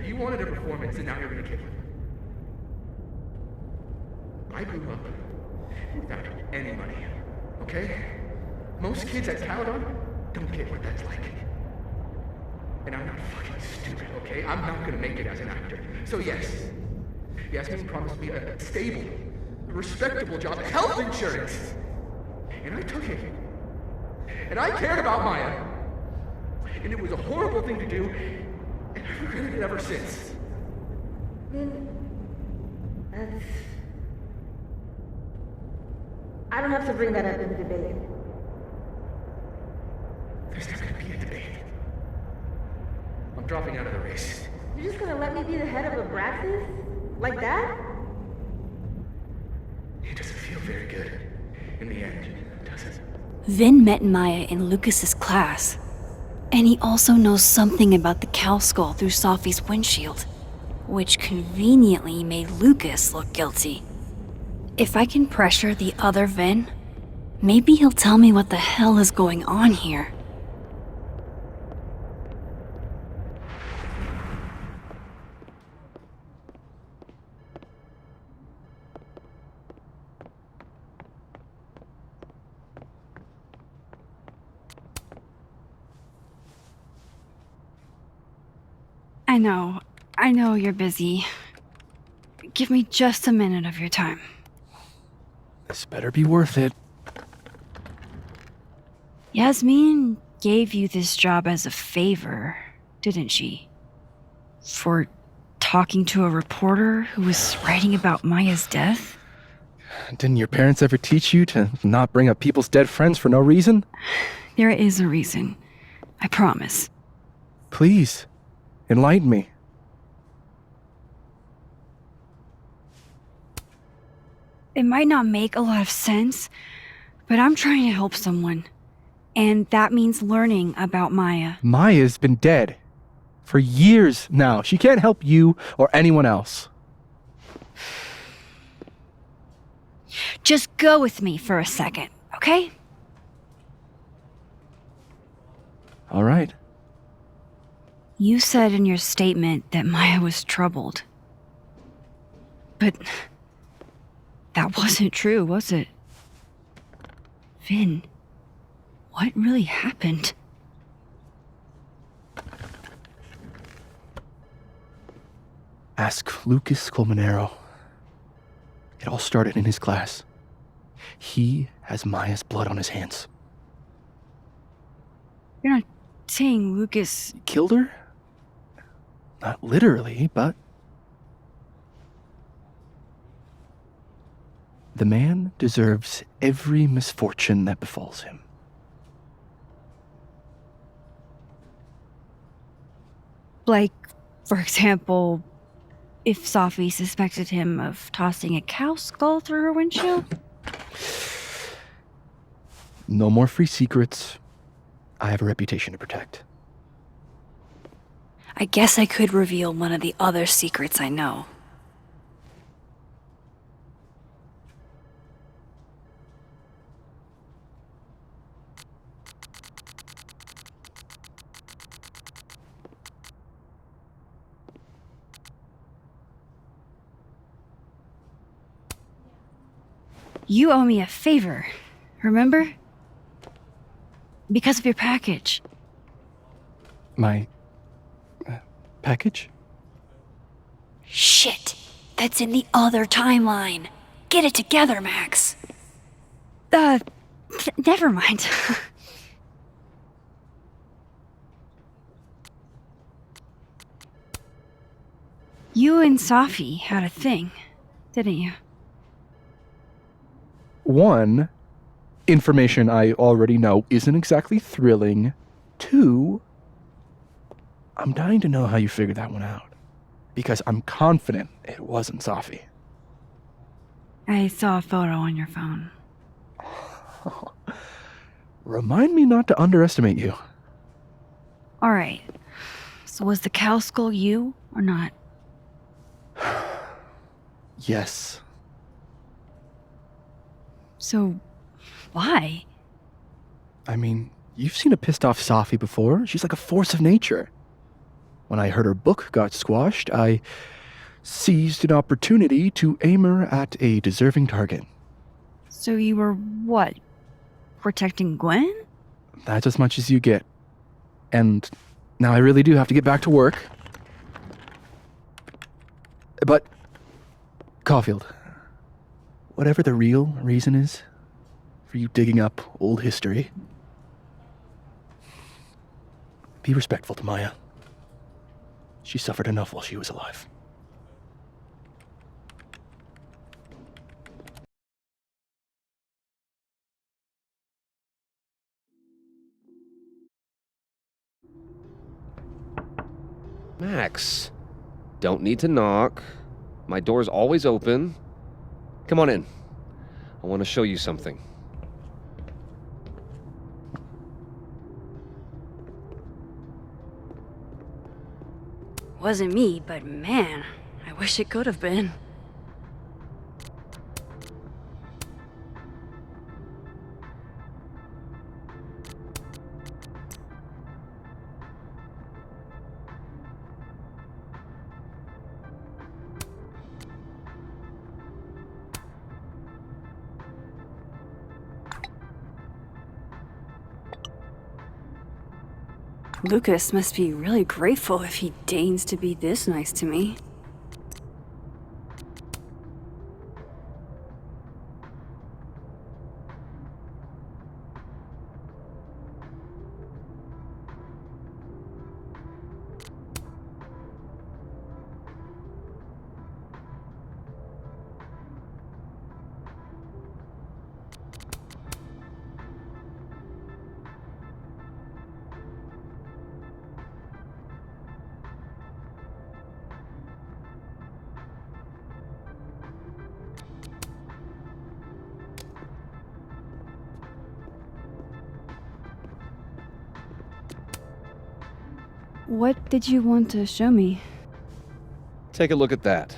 You wanted a performance and now you're gonna kill it. I grew up without any money, okay? Most kids at Caledon don't get what that's like. And I'm not fucking stupid, okay? I'm not gonna make it as an actor. So yes, Yasmin promised me a stable, respectable job, health insurance. And I took it. And I cared about Maya. And it was a horrible thing to do, and I've regretted it ever since. That's... I don't have to bring that up in the debate. There's not gonna be a debate. I'm dropping out of the race. You're just gonna let me be the head of Abraxas? Like that? It doesn't feel very good in the end, does it? Vin met Maya in Lucas's class. And he also knows something about the cow skull through Safi's windshield, which conveniently made Lucas look guilty. If I can pressure the other Vin, maybe he'll tell me what the hell is going on here. I know you're busy. Give me just a minute of your time. This better be worth it. Yasmin gave you this job as a favor, didn't she? For talking to a reporter who was writing about Maya's death? Didn't your parents ever teach you to not bring up people's dead friends for no reason? There is a reason. I promise. Please, enlighten me. It might not make a lot of sense, but I'm trying to help someone. And that means learning about Maya. Maya's been dead for years now. She can't help you or anyone else. Just go with me for a second, okay? All right. You said in your statement that Maya was troubled. But that wasn't true, was it? Vin, what really happened? Ask Lucas Colmenero. It all started in his class. He has Maya's blood on his hands. You're not saying Lucas Killed her? Not literally, but... The man deserves every misfortune that befalls him. Like, for example, if Safi suspected him of tossing a cow skull through her windshield? No more free secrets. I have a reputation to protect. I guess I could reveal one of the other secrets I know. You owe me a favor, remember? Because of your package. My... package? Shit! That's in the other timeline! Get it together, Max! Never mind. You and Safi had a thing, didn't you? One, information I already know isn't exactly thrilling. Two, I'm dying to know how you figured that one out. Because I'm confident it wasn't Safi. I saw a photo on your phone. Remind me not to underestimate you. Alright. So was the cow skull you, or not? Yes. So, why? I mean, you've seen a pissed off Safi before. She's like a force of nature. When I heard her book got squashed, I seized an opportunity to aim her at a deserving target. So you were what? Protecting Gwen? That's as much as you get. And now I really do have to get back to work. But, Caulfield, whatever the real reason is for you digging up old history, be respectful to Maya. She suffered enough while she was alive. Max, don't need to knock. My door's always open. Come on in. I want to show you something. Wasn't me, but man, I wish it could have been. Lucas must be really grateful if he deigns to be this nice to me. What did you want to show me? Take a look at that.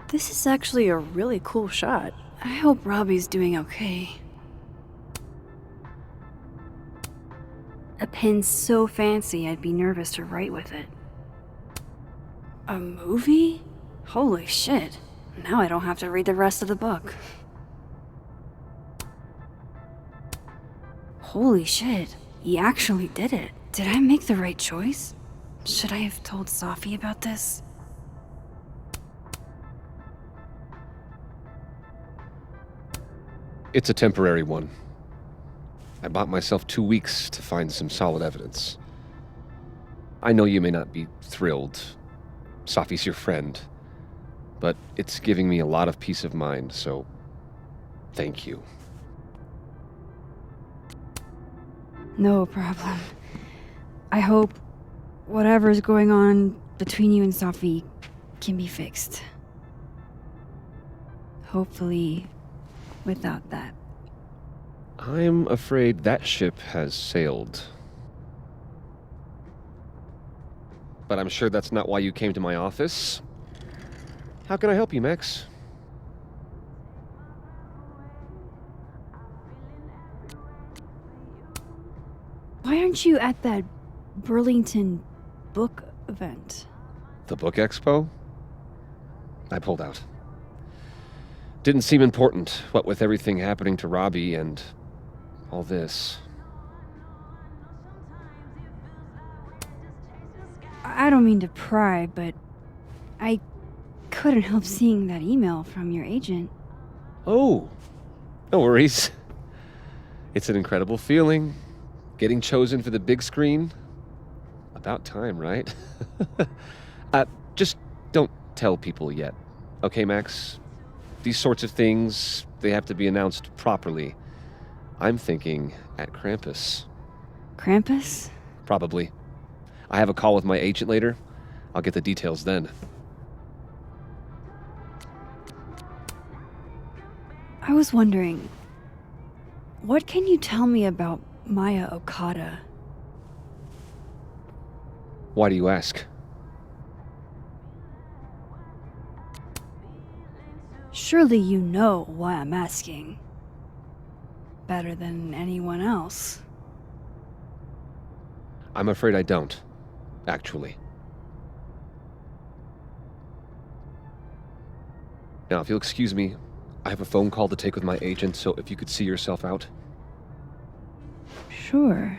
This is actually a really cool shot. I hope Robbie's doing okay. A pen so fancy I'd be nervous to write with it. A movie? Holy shit. Now I don't have to read the rest of the book. Holy shit, he actually did it. Did I make the right choice? Should I have told Safi about this? It's a temporary one. I bought myself 2 weeks to find some solid evidence. I know you may not be thrilled. Safi's your friend. But it's giving me a lot of peace of mind, so thank you. No problem. I hope whatever's going on between you and Safi can be fixed. Hopefully, without that. I'm afraid that ship has sailed. But I'm sure that's not why you came to my office. How can I help you, Max? Why aren't you at that Burlington book event? The book expo? I pulled out. Didn't seem important, what with everything happening to Robbie and all this. I don't mean to pry, but I couldn't help seeing that email from your agent. Oh, no worries. It's an incredible feeling. Getting chosen for the big screen. About time, right? Just don't tell people yet. Okay, Max? These sorts of things, they have to be announced properly. I'm thinking at Krampus. Krampus? Probably. I have a call with my agent later. I'll get the details then. I was wondering, What can you tell me about Maya Okada? Why do you ask? Surely you know why I'm asking. Better than anyone else. I'm afraid I don't, actually. Now, if you'll excuse me, I have a phone call to take with my agent, so if you could see yourself out. Sure.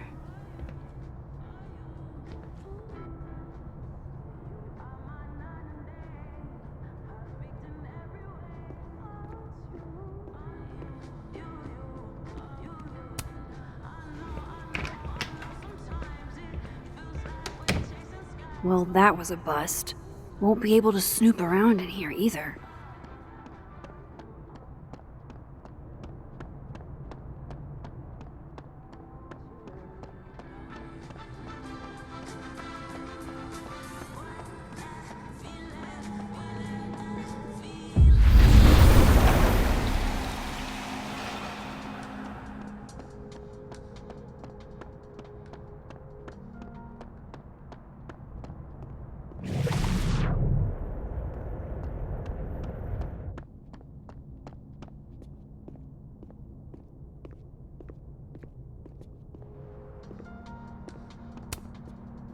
Well, that was a bust. Won't be able to snoop around in here either.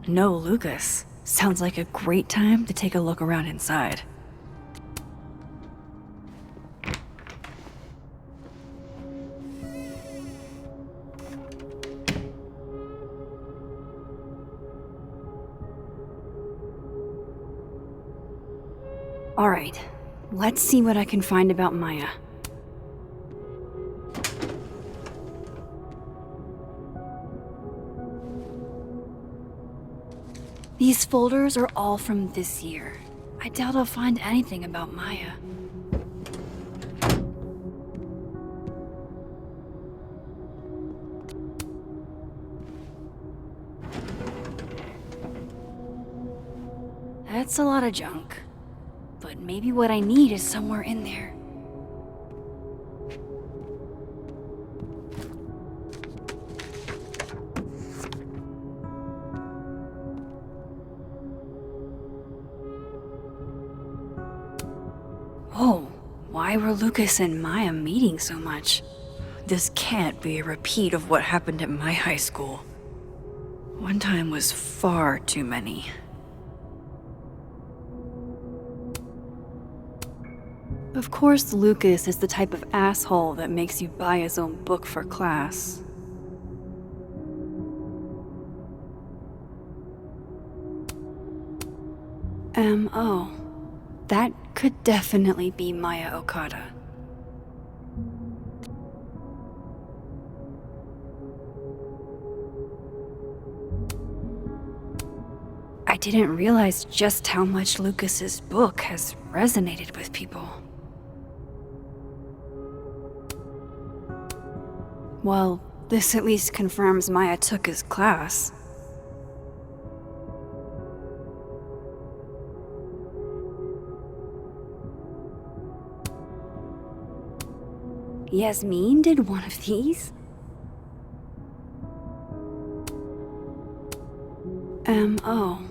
No, Lucas. Sounds like a great time to take a look around inside. Alright, let's see what I can find about Maya. These folders are all from this year. I doubt I'll find anything about Maya. That's a lot of junk. But maybe what I need is somewhere in there. Whoa, why were Lucas and Maya meeting so much? This can't be a repeat of what happened at my high school. One time was far too many. Of course, Lucas is the type of asshole that makes you buy his own book for class. M.O. That could definitely be Maya Okada. I didn't realize just how much Lucas's book has resonated with people. Well, this at least confirms Maya took his class. Yasmin did one of these? M.O.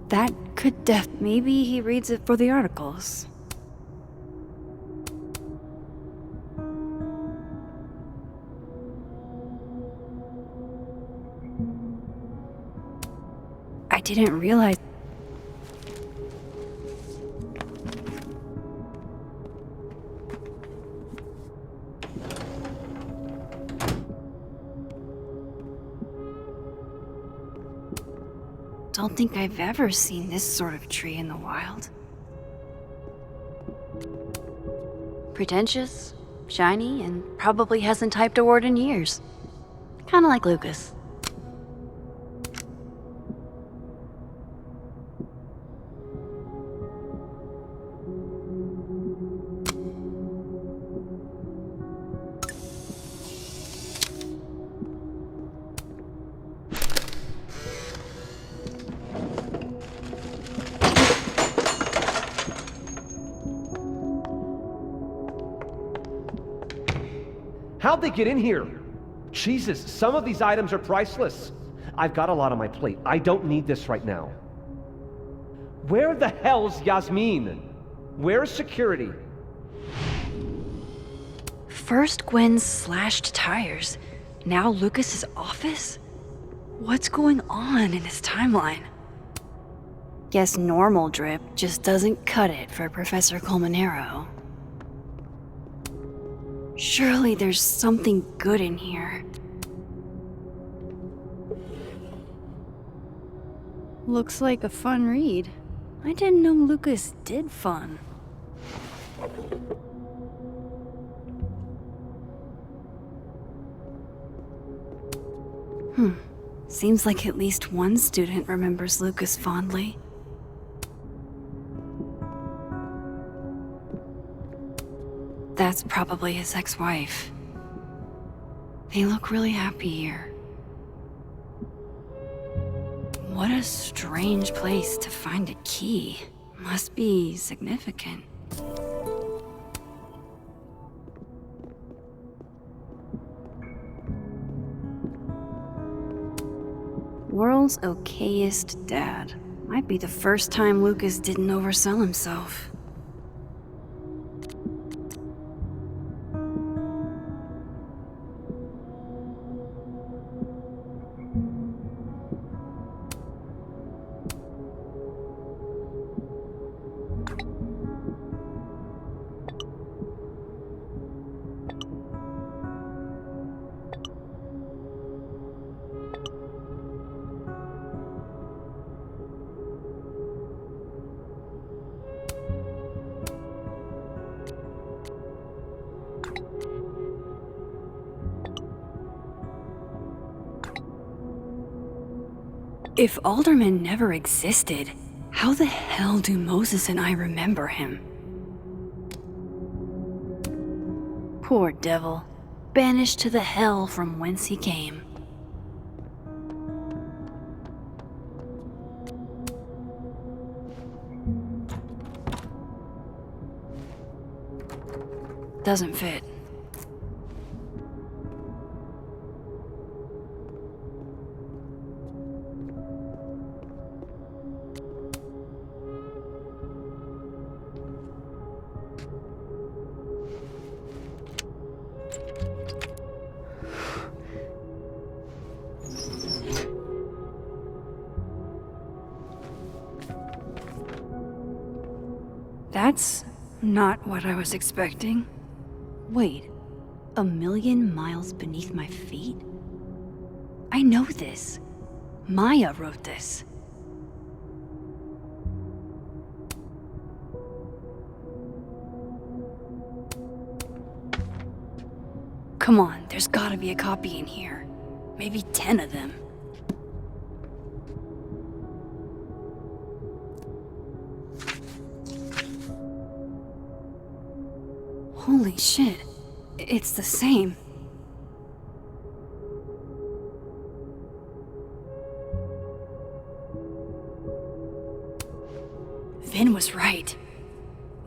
That could maybe he reads it for the articles. I didn't realize. Don't think I've ever seen this sort of tree in the wild. Pretentious, shiny, and probably hasn't typed a word in years. Kinda like Lucas. How'd they get in here? Jesus, some of these items are priceless. I've got a lot on my plate. I don't need this right now. Where the hell's Yasmin? Where's security? First Gwen's slashed tires, now Lucas's office? What's going on in this timeline? Guess normal drip just doesn't cut it for Professor Colmenero. Surely there's something good in here. Looks like a fun read. I didn't know Lucas did fun. Seems like at least one student remembers Lucas fondly. That's probably his ex-wife. They look really happy here. What a strange place to find a key. Must be significant. World's okayest dad. Might be the first time Lucas didn't oversell himself. If Alderman never existed, how the hell do Moses and I remember him? Poor devil, banished to the hell from whence he came. Doesn't fit. That's not what I was expecting. Wait, 1,000,000 miles beneath my feet? I know this. Maya wrote this. Come on, there's gotta be a copy in here. Maybe 10 of them. Holy shit, it's the same. Vin was right.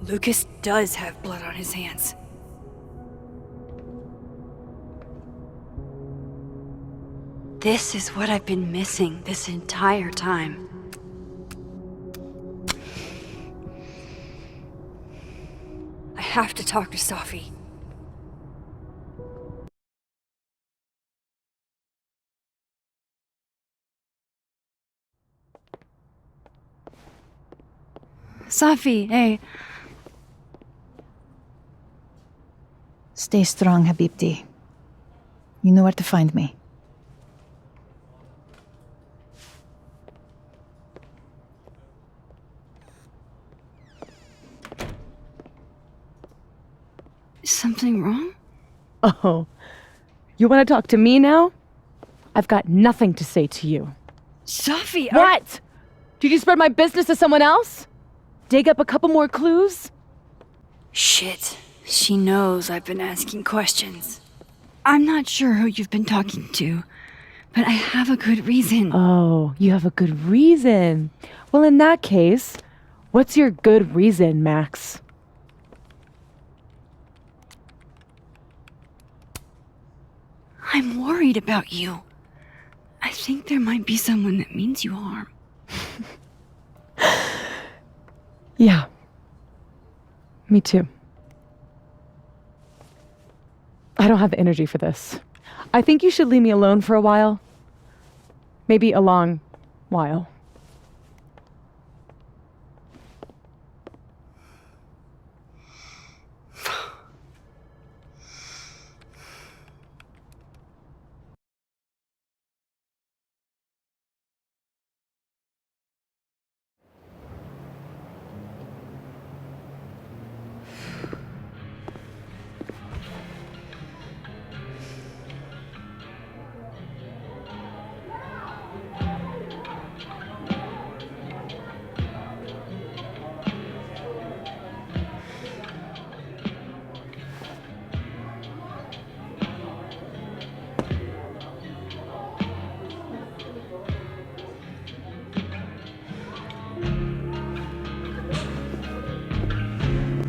Lucas does have blood on his hands. This is what I've been missing this entire time. I have to talk to Safi. Safi, hey. Stay strong, Habibti. You know where to find me. Something wrong? Oh, you want to talk to me now? I've got nothing to say to you. Safi, What? Did you spread my business to someone else? Dig up a couple more clues? Shit. She knows I've been asking questions. I'm not sure who you've been talking to, but I have a good reason. Oh, you have a good reason. Well, in that case, what's your good reason, Max? I'm worried about you. I think there might be someone that means you harm. Yeah. Me too. I don't have the energy for this. I think you should leave me alone for a while. Maybe a long while.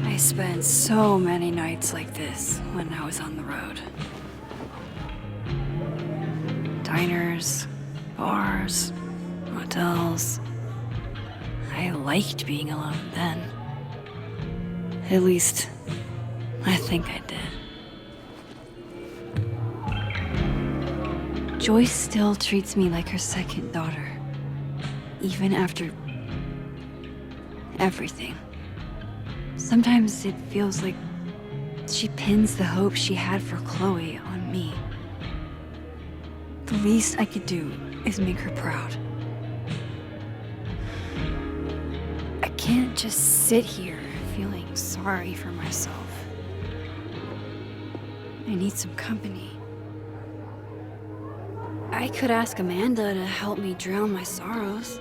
I spent so many nights like this when I was on the road. Diners, bars, motels. I liked being alone then. At least, I think I did. Joyce still treats me like her second daughter, even after everything. Sometimes it feels like she pins the hope she had for Chloe on me. The least I could do is make her proud. I can't just sit here feeling sorry for myself. I need some company. I could ask Amanda to help me drown my sorrows.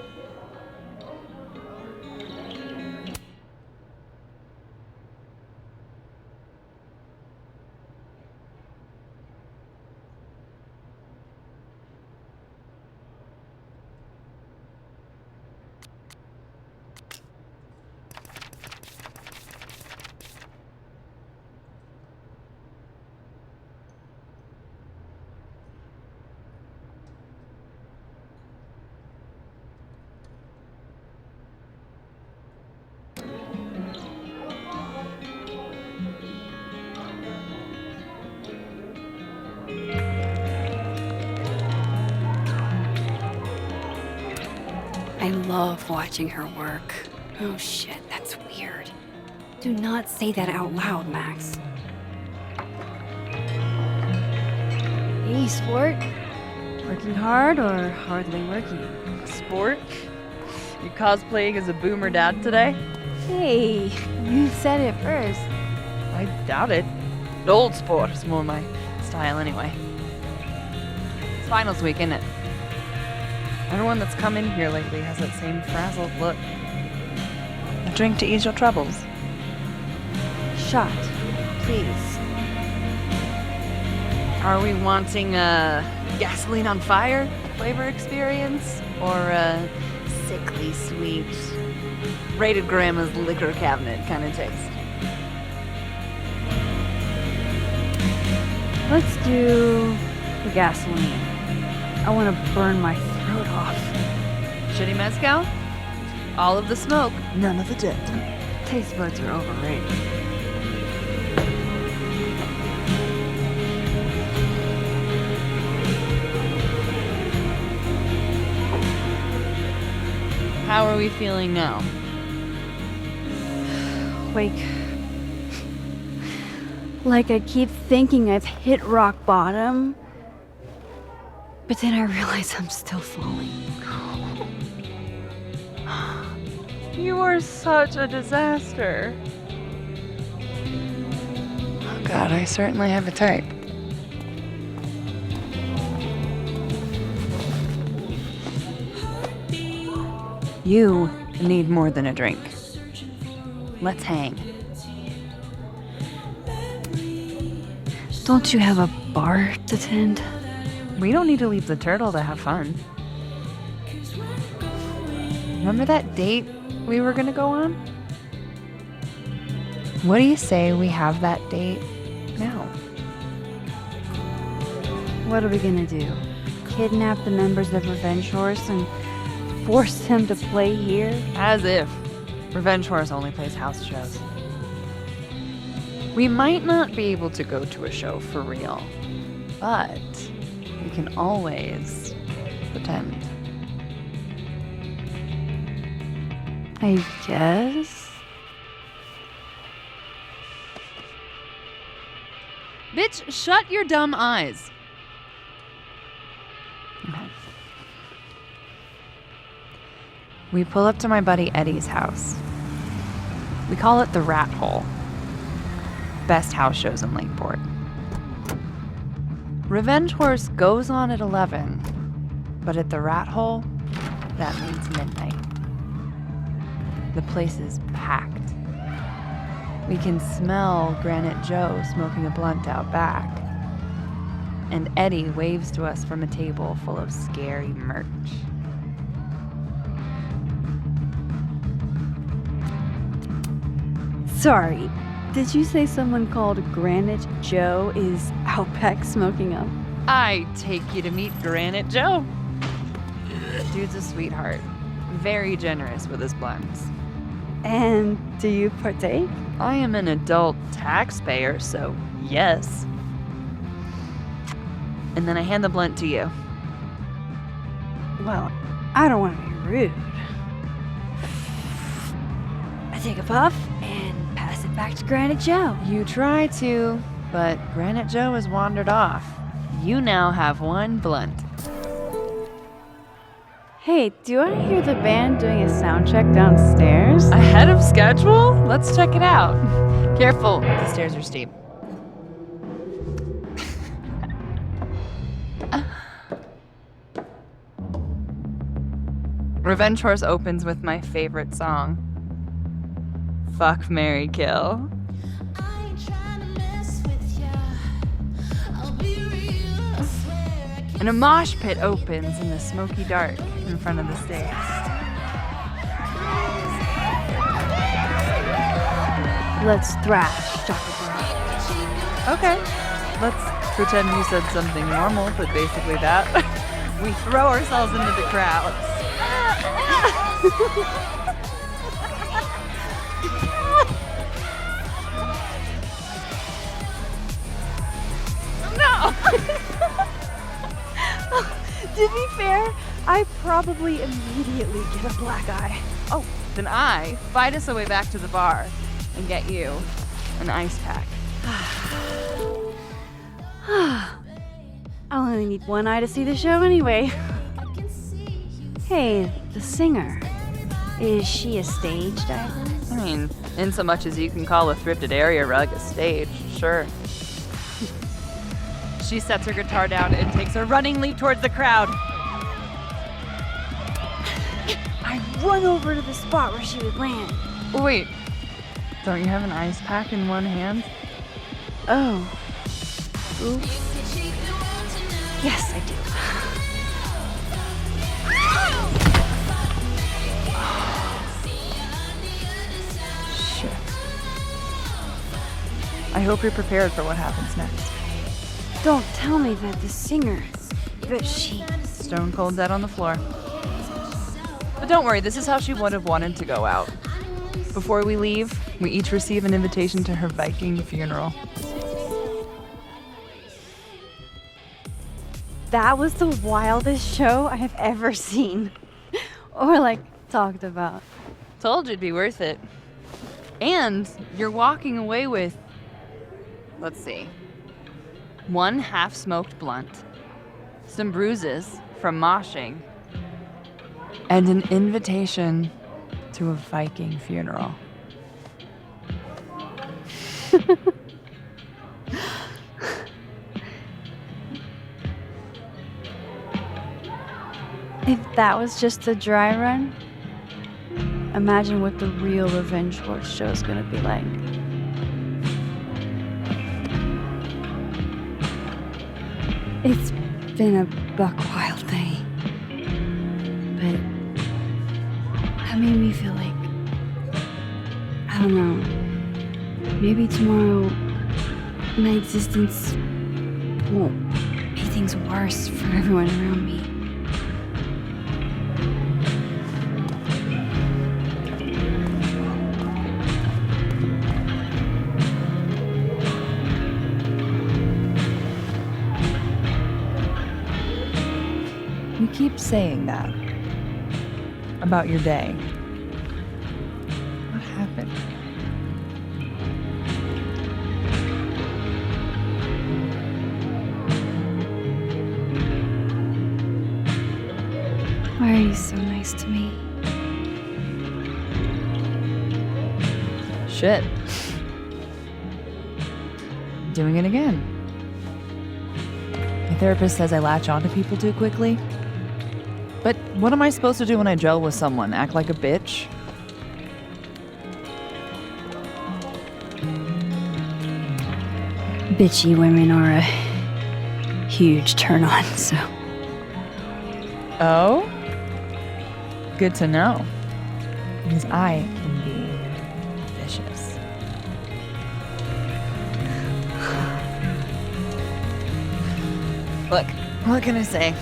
I love watching her work. Oh shit, that's weird. Do not say that out loud, Max. Hey, sport. Working hard or hardly working? Sport? You cosplaying as a boomer dad today? Hey, you said it first. I doubt it. Old sport is more my style anyway. It's finals week, isn't it? Everyone that's come in here lately has that same frazzled look. A drink to ease your troubles. Shot, please. Are we wanting a gasoline on fire flavor experience? Or a sickly sweet, rated grandma's liquor cabinet kind of taste? Let's do the gasoline. I want to burn my throat off. Shitty mezcal? All of the smoke, none of the dirt. Taste buds are overrated. How are we feeling now? Like I keep thinking I've hit rock bottom, but then I realize I'm still falling. You are such a disaster. Oh God, I certainly have a type. You need more than a drink. Let's hang. Don't you have a bar to tend? We don't need to leave the turtle to have fun. Remember that date we were gonna go on? What do you say we have that date now? What are we gonna do? Kidnap the members of Revenge Horse and force them to play here? As if. Revenge Horse only plays house shows. We might not be able to go to a show for real, but we can always pretend. I guess. Bitch, shut your dumb eyes. Okay. We pull up to my buddy Eddie's house. We call it the Rat Hole. Best house shows in Lakeport. Revenge Horse goes on at 11, but at the Rat Hole, that means midnight. The place is packed. We can smell Granite Joe smoking a blunt out back. And Eddie waves to us from a table full of scary merch. Sorry, did you say someone called Granite Joe is out back smoking up? I take you to meet Granite Joe. Dude's a sweetheart. Very generous with his blunts. And do you partake? I am an adult taxpayer, so yes. And then I hand the blunt to you. Well, I don't want to be rude. I take a puff and pass it back to Granite Joe. You try to, but Granite Joe has wandered off. You now have one blunt. Hey, do I hear the band doing a sound check downstairs? Ahead of schedule? Let's check it out. Careful, the stairs are steep. Revenge Horse opens with my favorite song. Fuck, Marry, Kill. And a mosh pit opens in the smoky dark in front of the stage. Let's thrash, chocolate. Okay. Let's pretend you said something normal, but basically that. We throw ourselves into the crowd. No! To be fair, I probably immediately get a black eye. Oh, then I fight us away back to the bar and get you an ice pack. I'll only need one eye to see the show anyway. Hey, the singer. Is she a stage diver? I mean, in so much as you can call a thrifted area rug a stage, sure. She sets her guitar down and takes a running leap towards the crowd. I run over to the spot where she would land. Wait, don't you have an ice pack in one hand? Oh. Oops. Yes, I do. Shit. I hope you're prepared for what happens next. Don't tell me that the singer, that she... Stone cold dead on the floor. But don't worry, this is how she would have wanted to go out. Before we leave, we each receive an invitation to her Viking funeral. That was the wildest show I have ever seen. Or, talked about. Told you it'd be worth it. And you're walking away with, let's see, one half-smoked blunt, some bruises from moshing, and an invitation to a Viking funeral. If that was just a dry run, imagine what the real Revenge Horse show is gonna be like. It's been a buck wild day, but that made me feel like, I don't know, maybe tomorrow my existence won't be the things worse for everyone around me. You keep saying that about your day. What happened? Why are you so nice to me? Shit. Doing it again. My therapist says I latch onto people too quickly. But what am I supposed to do when I gel with someone? Act like a bitch? Bitchy women are a huge turn on, so. Oh? Good to know. Because I can be vicious. Look, what can I say?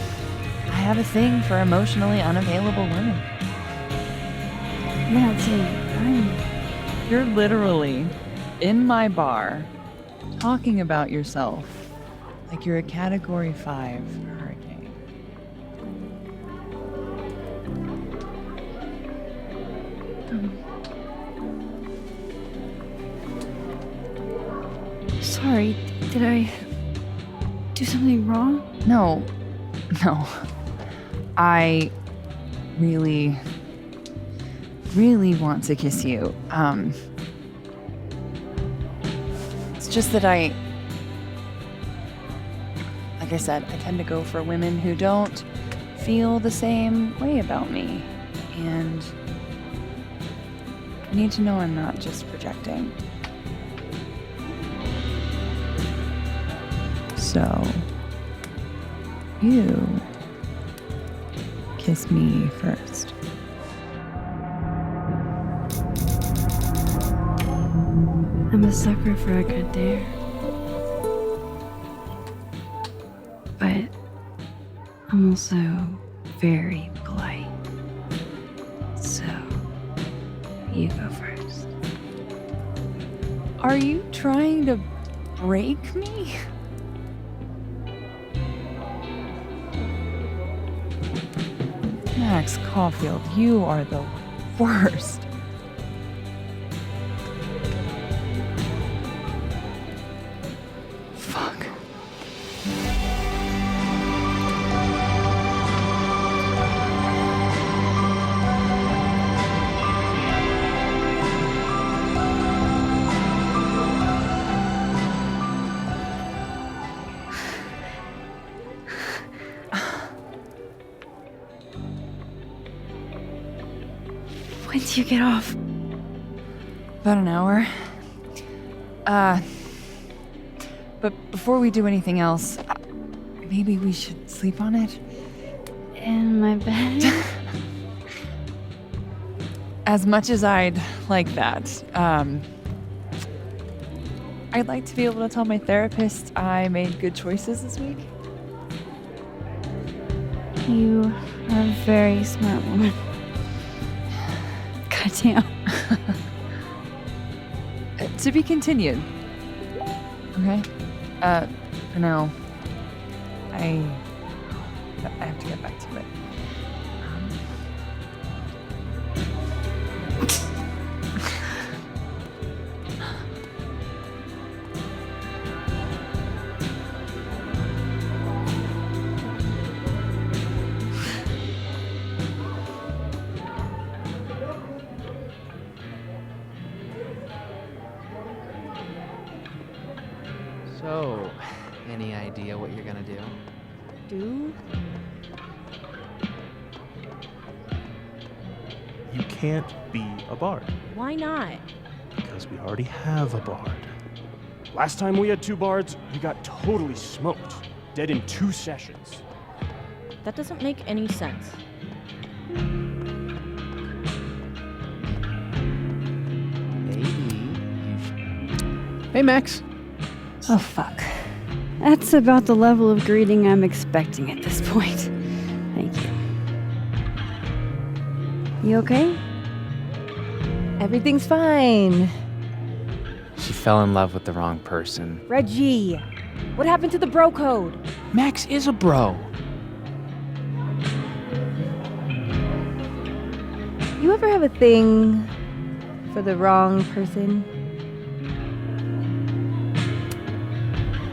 I have a thing for emotionally unavailable women. You're not saying I'm. You're literally in my bar talking about yourself like you're a Category 5 hurricane. Sorry, did I do something wrong? No. I really want to kiss you. It's just that like I said, I tend to go for women who don't feel the same way about me. And I need to know I'm not just projecting. So, you kiss me first. I'm a sucker for a good dare. But I'm also very polite. So, you go first. Are you trying to break me? Max Caulfield, you are the worst. Fuck. When do you get off? About an hour. But before we do anything else, maybe we should sleep on it? In my bed? As much as I'd like that, I'd like to be able to tell my therapist I made good choices this week. You are a very smart woman. Goddamn. To be continued. Okay? For now, I have to get back to it. So, any idea what you're gonna do? Do? You can't be a bard. Why not? Because we already have a bard. Last time we had 2 bards, we got totally smoked. Dead in 2 sessions. That doesn't make any sense. Maybe. Hey, Max. Oh, fuck. That's about the level of greeting I'm expecting at this point. Thank you. You okay? Everything's fine. She fell in love with the wrong person. Reggie, what happened to the bro code? Max is a bro. You ever have a thing for the wrong person?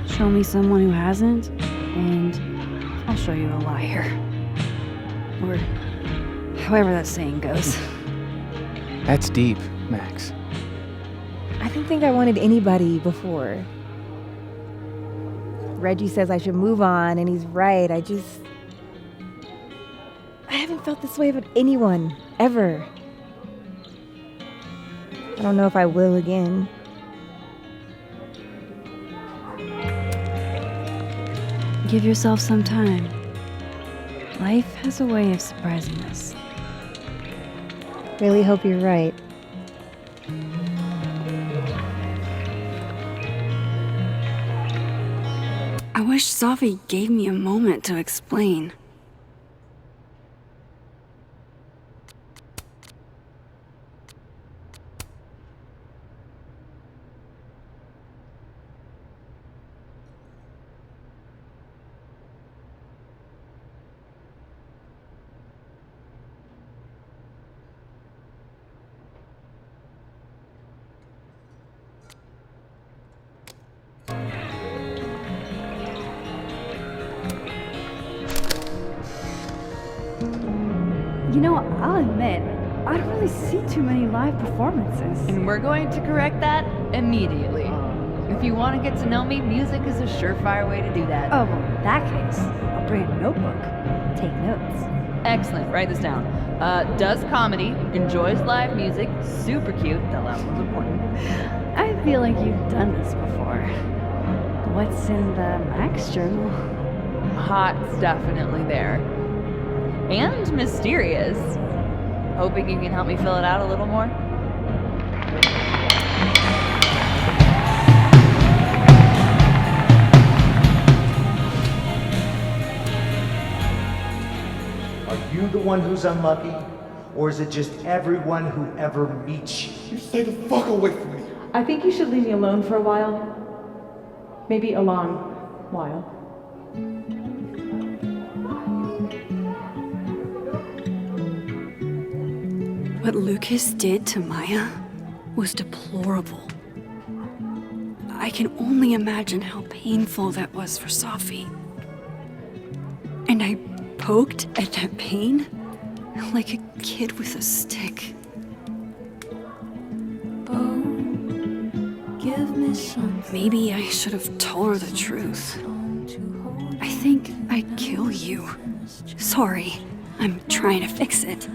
Show me someone who hasn't, and I'll show you a liar. Or however that saying goes. That's deep, Max. I didn't think I wanted anybody before. Reggie says I should move on, and he's right. I haven't felt this way about anyone, ever. I don't know if I will again. Give yourself some time. Life has a way of surprising us. Really hope you're right. I wish Safi gave me a moment to explain. You know, I'll admit, I don't really see too many live performances. And we're going to correct that immediately. If you want to get to know me, music is a surefire way to do that. Oh, well, in that case, I'll bring a notebook. Take notes. Excellent, write this down. Does comedy, enjoys live music, super cute, the last one's important. I feel like you've done this before. What's in the Max journal? Hot's definitely there. And mysterious. Hoping you can help me fill it out a little more. Are you the one who's unlucky? Or is it just everyone who ever meets you? You stay the fuck away from me. I think you should leave me alone for a while. Maybe a long while. What Lucas did to Maya was deplorable. I can only imagine how painful that was for Safi. And I poked at that pain like a kid with a stick. Oh, give me some. Maybe I should have told her the truth. I think I'd kill you. Sorry, I'm trying to fix it.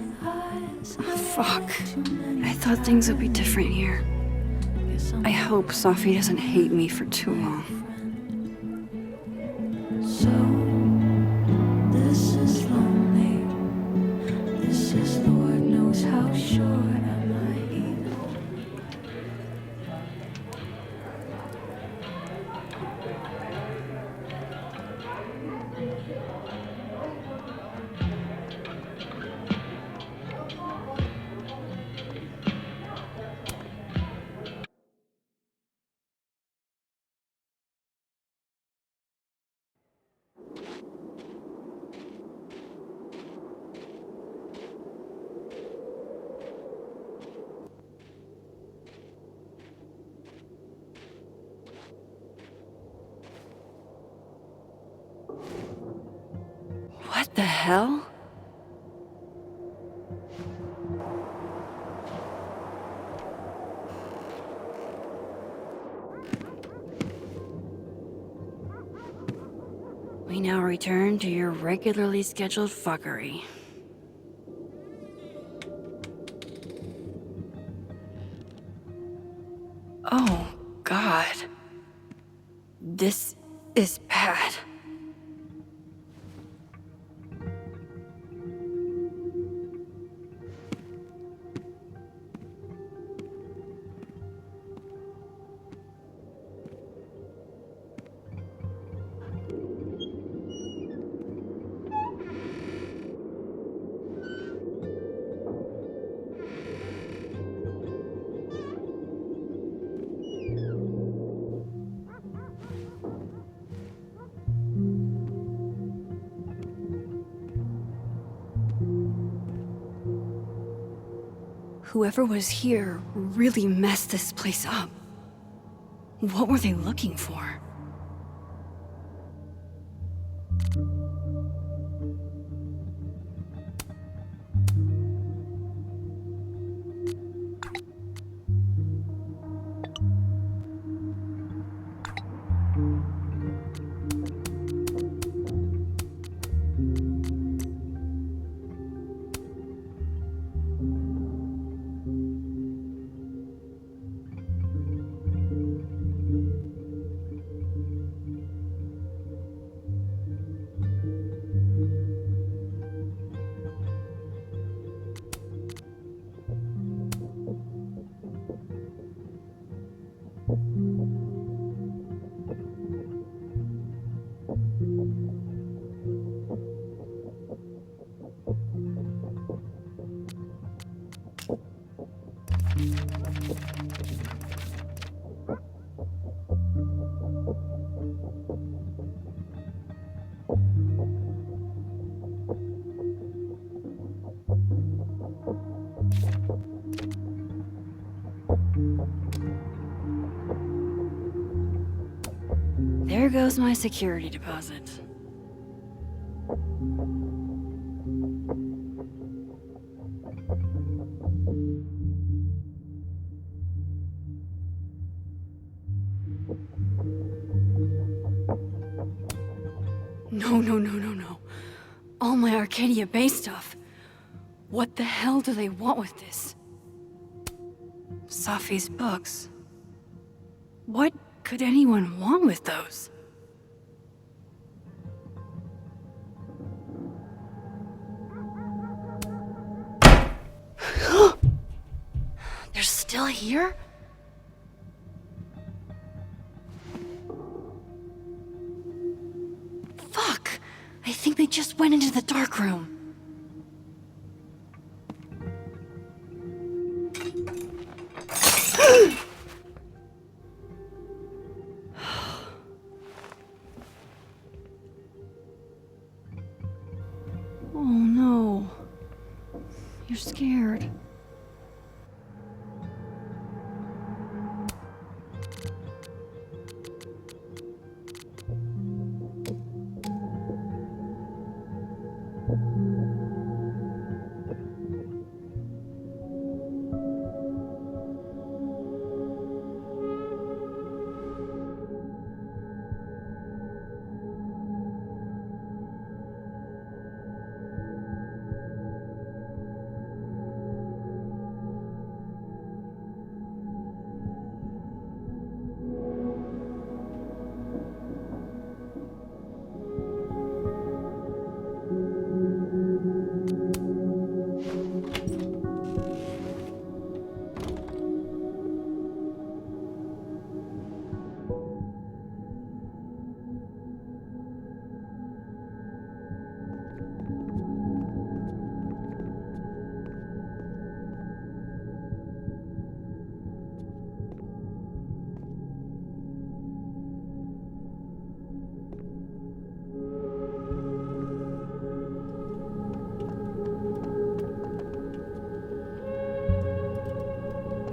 Fuck. I thought things would be different here. I hope Safi doesn't hate me for too long. So, this is lonely. This is Lord knows how sure am I even. What the hell? We now return to your regularly scheduled fuckery. Oh, God. This is bad. Whoever was here really messed this place up. What were they looking for? There goes my security deposit. No. All my Arcadia Bay stuff. What the hell do they want with this? Safi's books. What could anyone want with those? They're still here? Fuck! I think they just went into the dark room. Oh no. You're scared.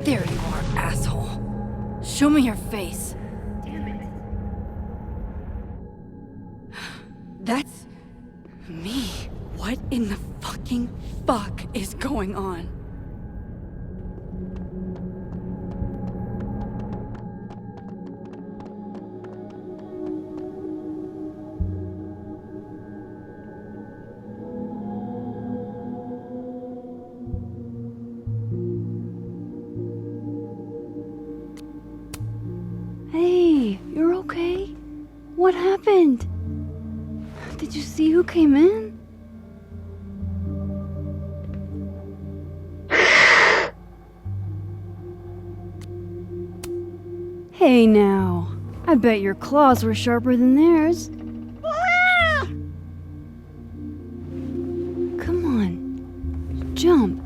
There you are, asshole. Show me your face. Damn it. That's me. What in the fucking fuck is going on? Hey, you're okay? What happened? Did you see who came in? Hey now, I bet your claws were sharper than theirs. Come on, jump.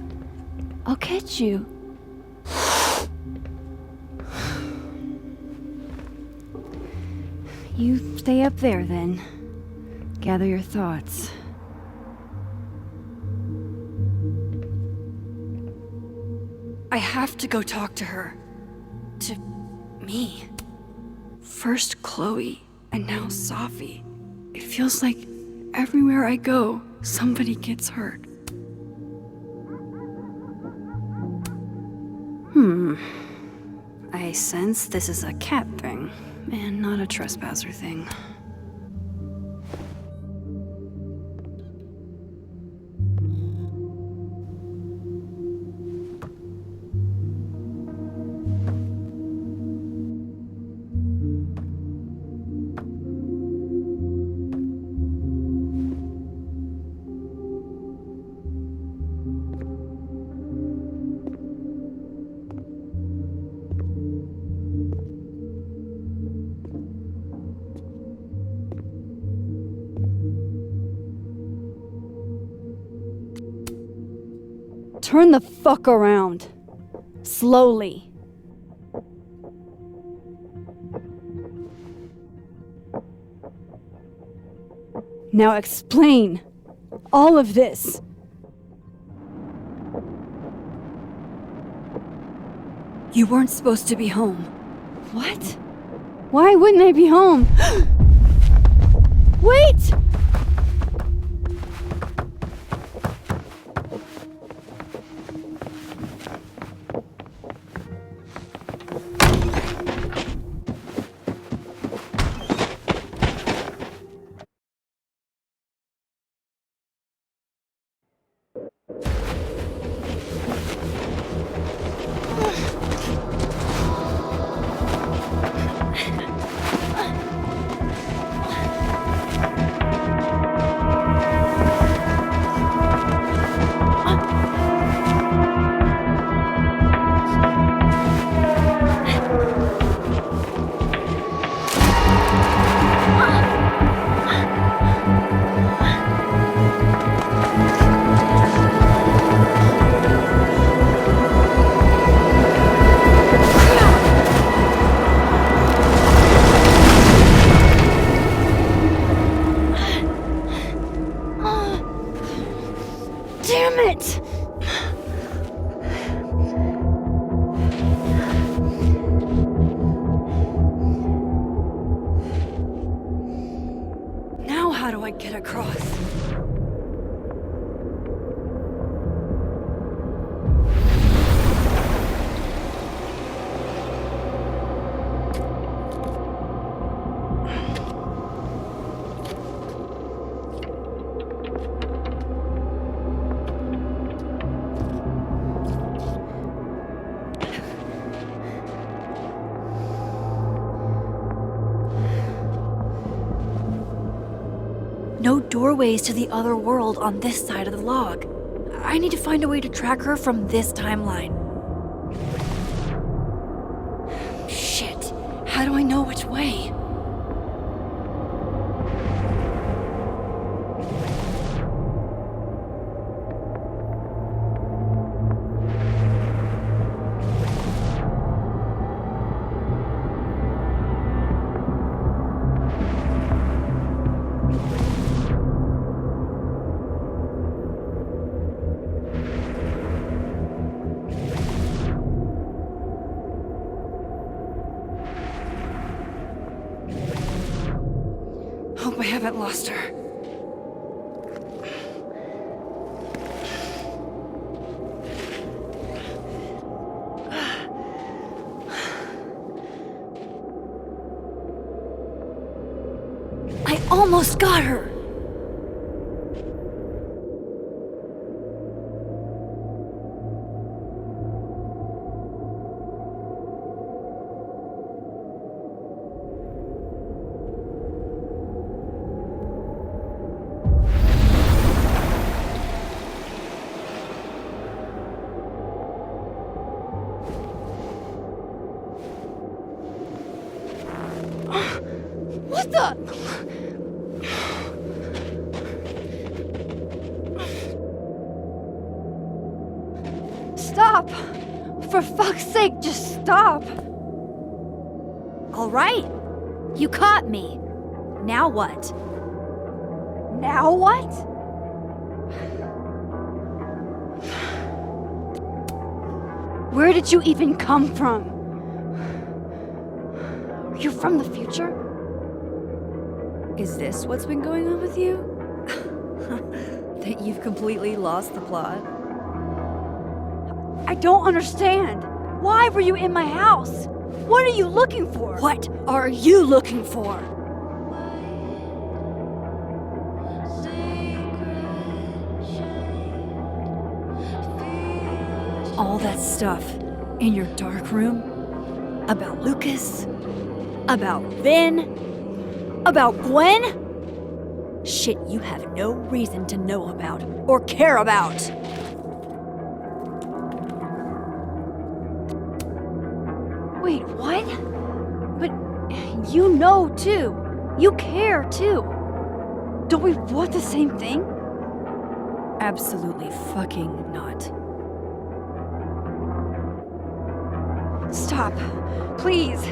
I'll catch you. You stay up there then. Gather your thoughts. I have to go talk to her. To me. First Chloe, and now Safi. It feels like everywhere I go, somebody gets hurt. I sense this is a cat thing, and not a trespasser thing. Turn the fuck around. Slowly. Now explain all of this. You weren't supposed to be home. What? Why wouldn't I be home? Wait! Damn it! Now how do I get across? No doorways to the other world on this side of the log. I need to find a way to track her from this timeline. Shit. How do I know which way? Hope I haven't lost her. I almost got her! What the? Stop! For fuck's sake, just stop! All right. You caught me. Now what? Now what? Where did you even come from? Are you from the future? Is this what's been going on with you? That you've completely lost the plot? I don't understand. Why were you in my house? What are you looking for? What are you looking for? All that stuff in your dark room about Lucas, about Vin, about Gwen? Shit you have no reason to know about or care about. Wait, what? But you know too. You care too. Don't we want the same thing? Absolutely fucking not. Stop. Please.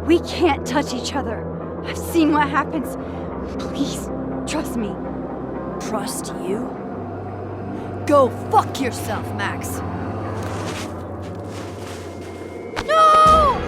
We can't touch each other. I've seen what happens. Please, trust me. Trust you? Go fuck yourself, Max. No!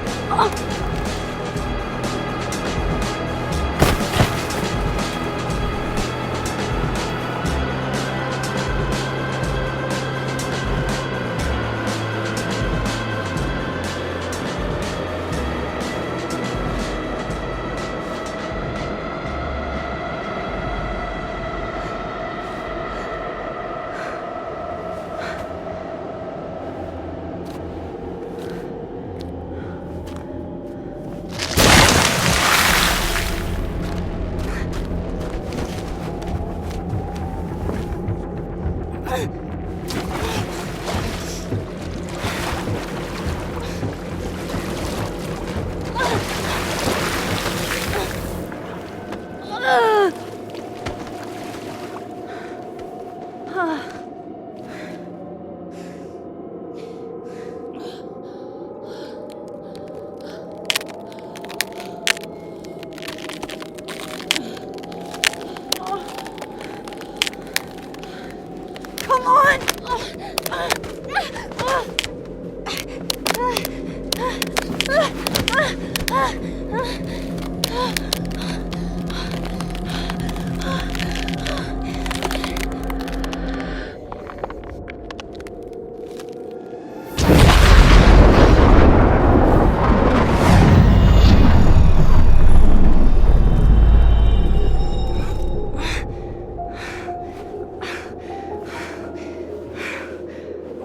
Come on!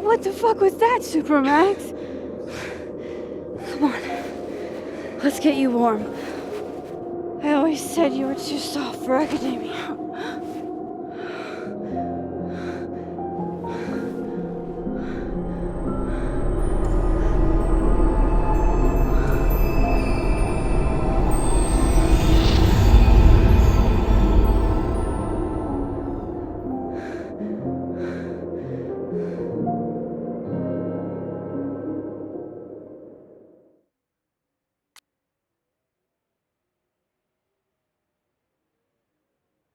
What the fuck was that, Supermax? Come on. Let's get you warm. I always said you were too soft for academia.